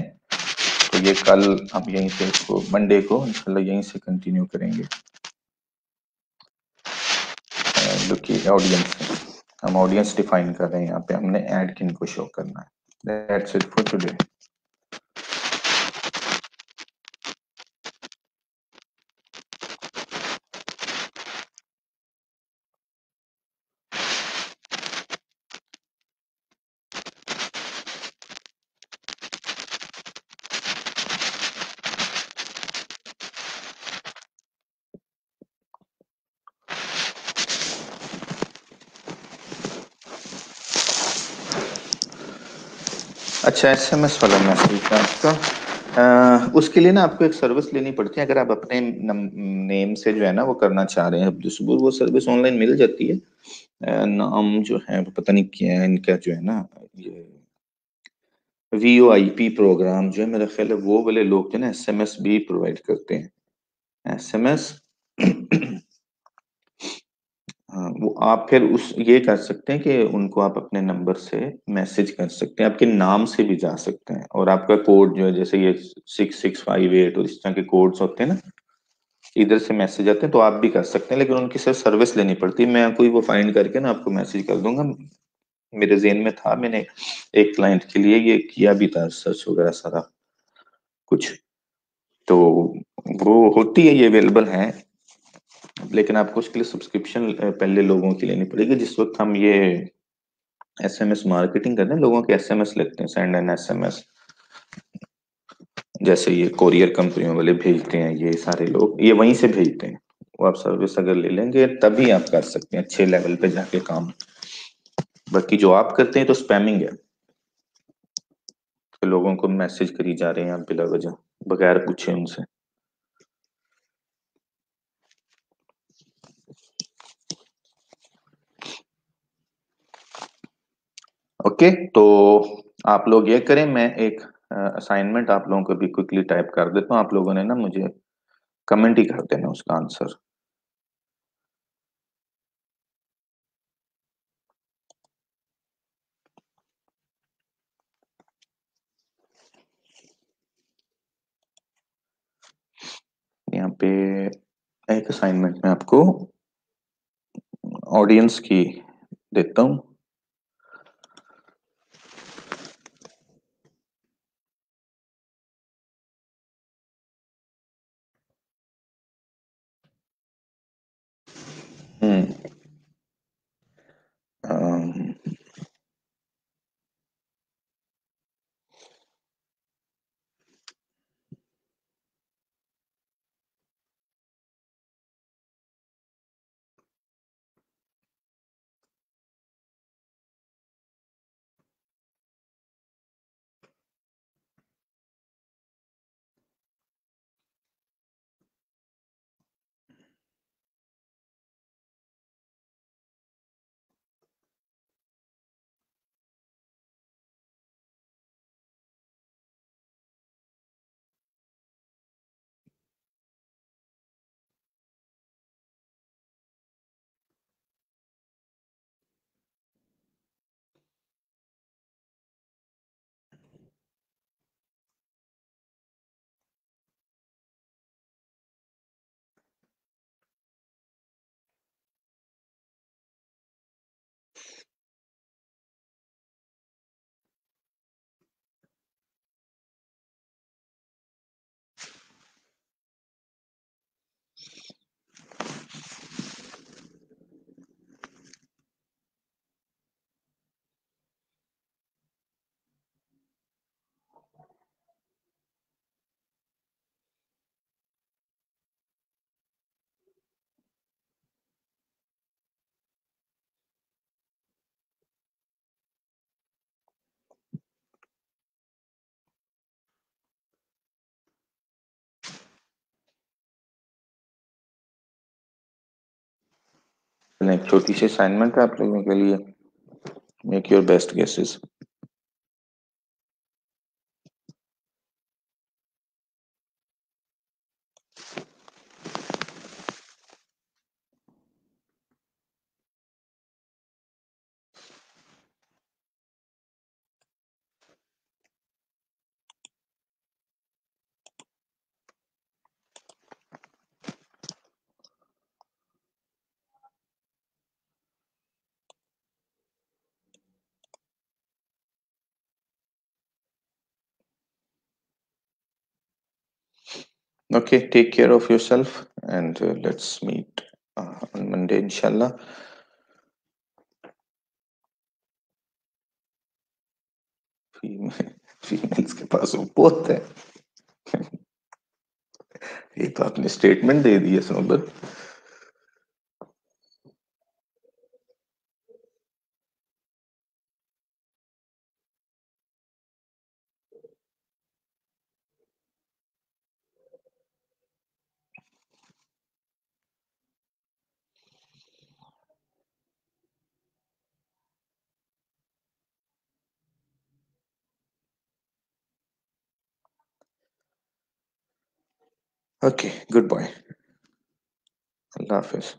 तो ये कल हम यहीं से इसको मंडे को इंशाल्लाह यहीं से कंटिन्यू करेंगे। देखिए ऑडियंस, हम ऑडियंस डिफाइन कर रहे हैं यहाँ पे, हमने ऐड किन को शो करना है। That's it for today. अच्छा, एसएमएस वाला मैसेज है आपका। उसके लिए ना आपको एक सर्विस लेनी पड़ती है, अगर आप अपने नेम से जो है ना वो करना चाह रहे हैं, वो सर्विस ऑनलाइन मिल जाती है। नाम जो है वो पता नहीं क्या है इनका, जो है ना ये VoIP प्रोग्राम जो है, मेरा ख्याल है वो वाले लोग जो है ना एसएमएस भी प्रोवाइड करते हैं, एसएमएस। हाँ, वो आप फिर उस ये कर सकते हैं कि उनको आप अपने नंबर से मैसेज कर सकते हैं, आपके नाम से भी जा सकते हैं, और आपका कोड जो है जैसे ये 6658 और इस तरह के कोड्स होते हैं ना, इधर से मैसेज आते हैं तो आप भी कर सकते हैं, लेकिन उनकी सिर्फ सर्विस लेनी पड़ती है। मैं आपको वो फाइंड करके ना आपको मैसेज कर दूंगा। मेरे जेहन में था, मैंने एक क्लाइंट के लिए ये किया भी था, सर्च वगैरह सारा कुछ। तो वो होती है, ये अवेलेबल है, लेकिन आपको उसके लिए सब्सक्रिप्शन पहले लोगों की लेनी पड़ेगी। जिस वक्त हम ये एसएमएस मार्केटिंग करते हैं, लोगों के एसएमएस लगते हैं, सेंड एन एसएमएस, जैसे ये कोरियर कंपनियों वाले भेजते हैं, ये सारे लोग ये वहीं से भेजते हैं। वो आप सर्विस अगर ले लेंगे तभी आप कर सकते हैं अच्छे लेवल पे जाके काम। बाकी जो आप करते हैं तो स्पैमिंग है, तो लोगों को मैसेज करी जा रहे हैं आप बिला वजह, बगैर पूछे उनसे। ओके, तो आप लोग ये करें, मैं एक असाइनमेंट आप लोगों को भी क्विकली टाइप कर देता हूँ, आप लोगों ने ना मुझे कमेंट ही कर देना उसका आंसर। यहाँ पे एक असाइनमेंट में आपको ऑडियंस की देता हूँ। हम्म अम, एक छोटी सी असाइनमेंट है आप लोगों के लिए, make your best guesses. Okay, take care of yourself, and let's meet on Monday, inshallah. Females के पास वो पोत है। ये तो आपने स्टेटमेंट दे दी है सोबर। Okay, good boy. अल्लाह हाफिज।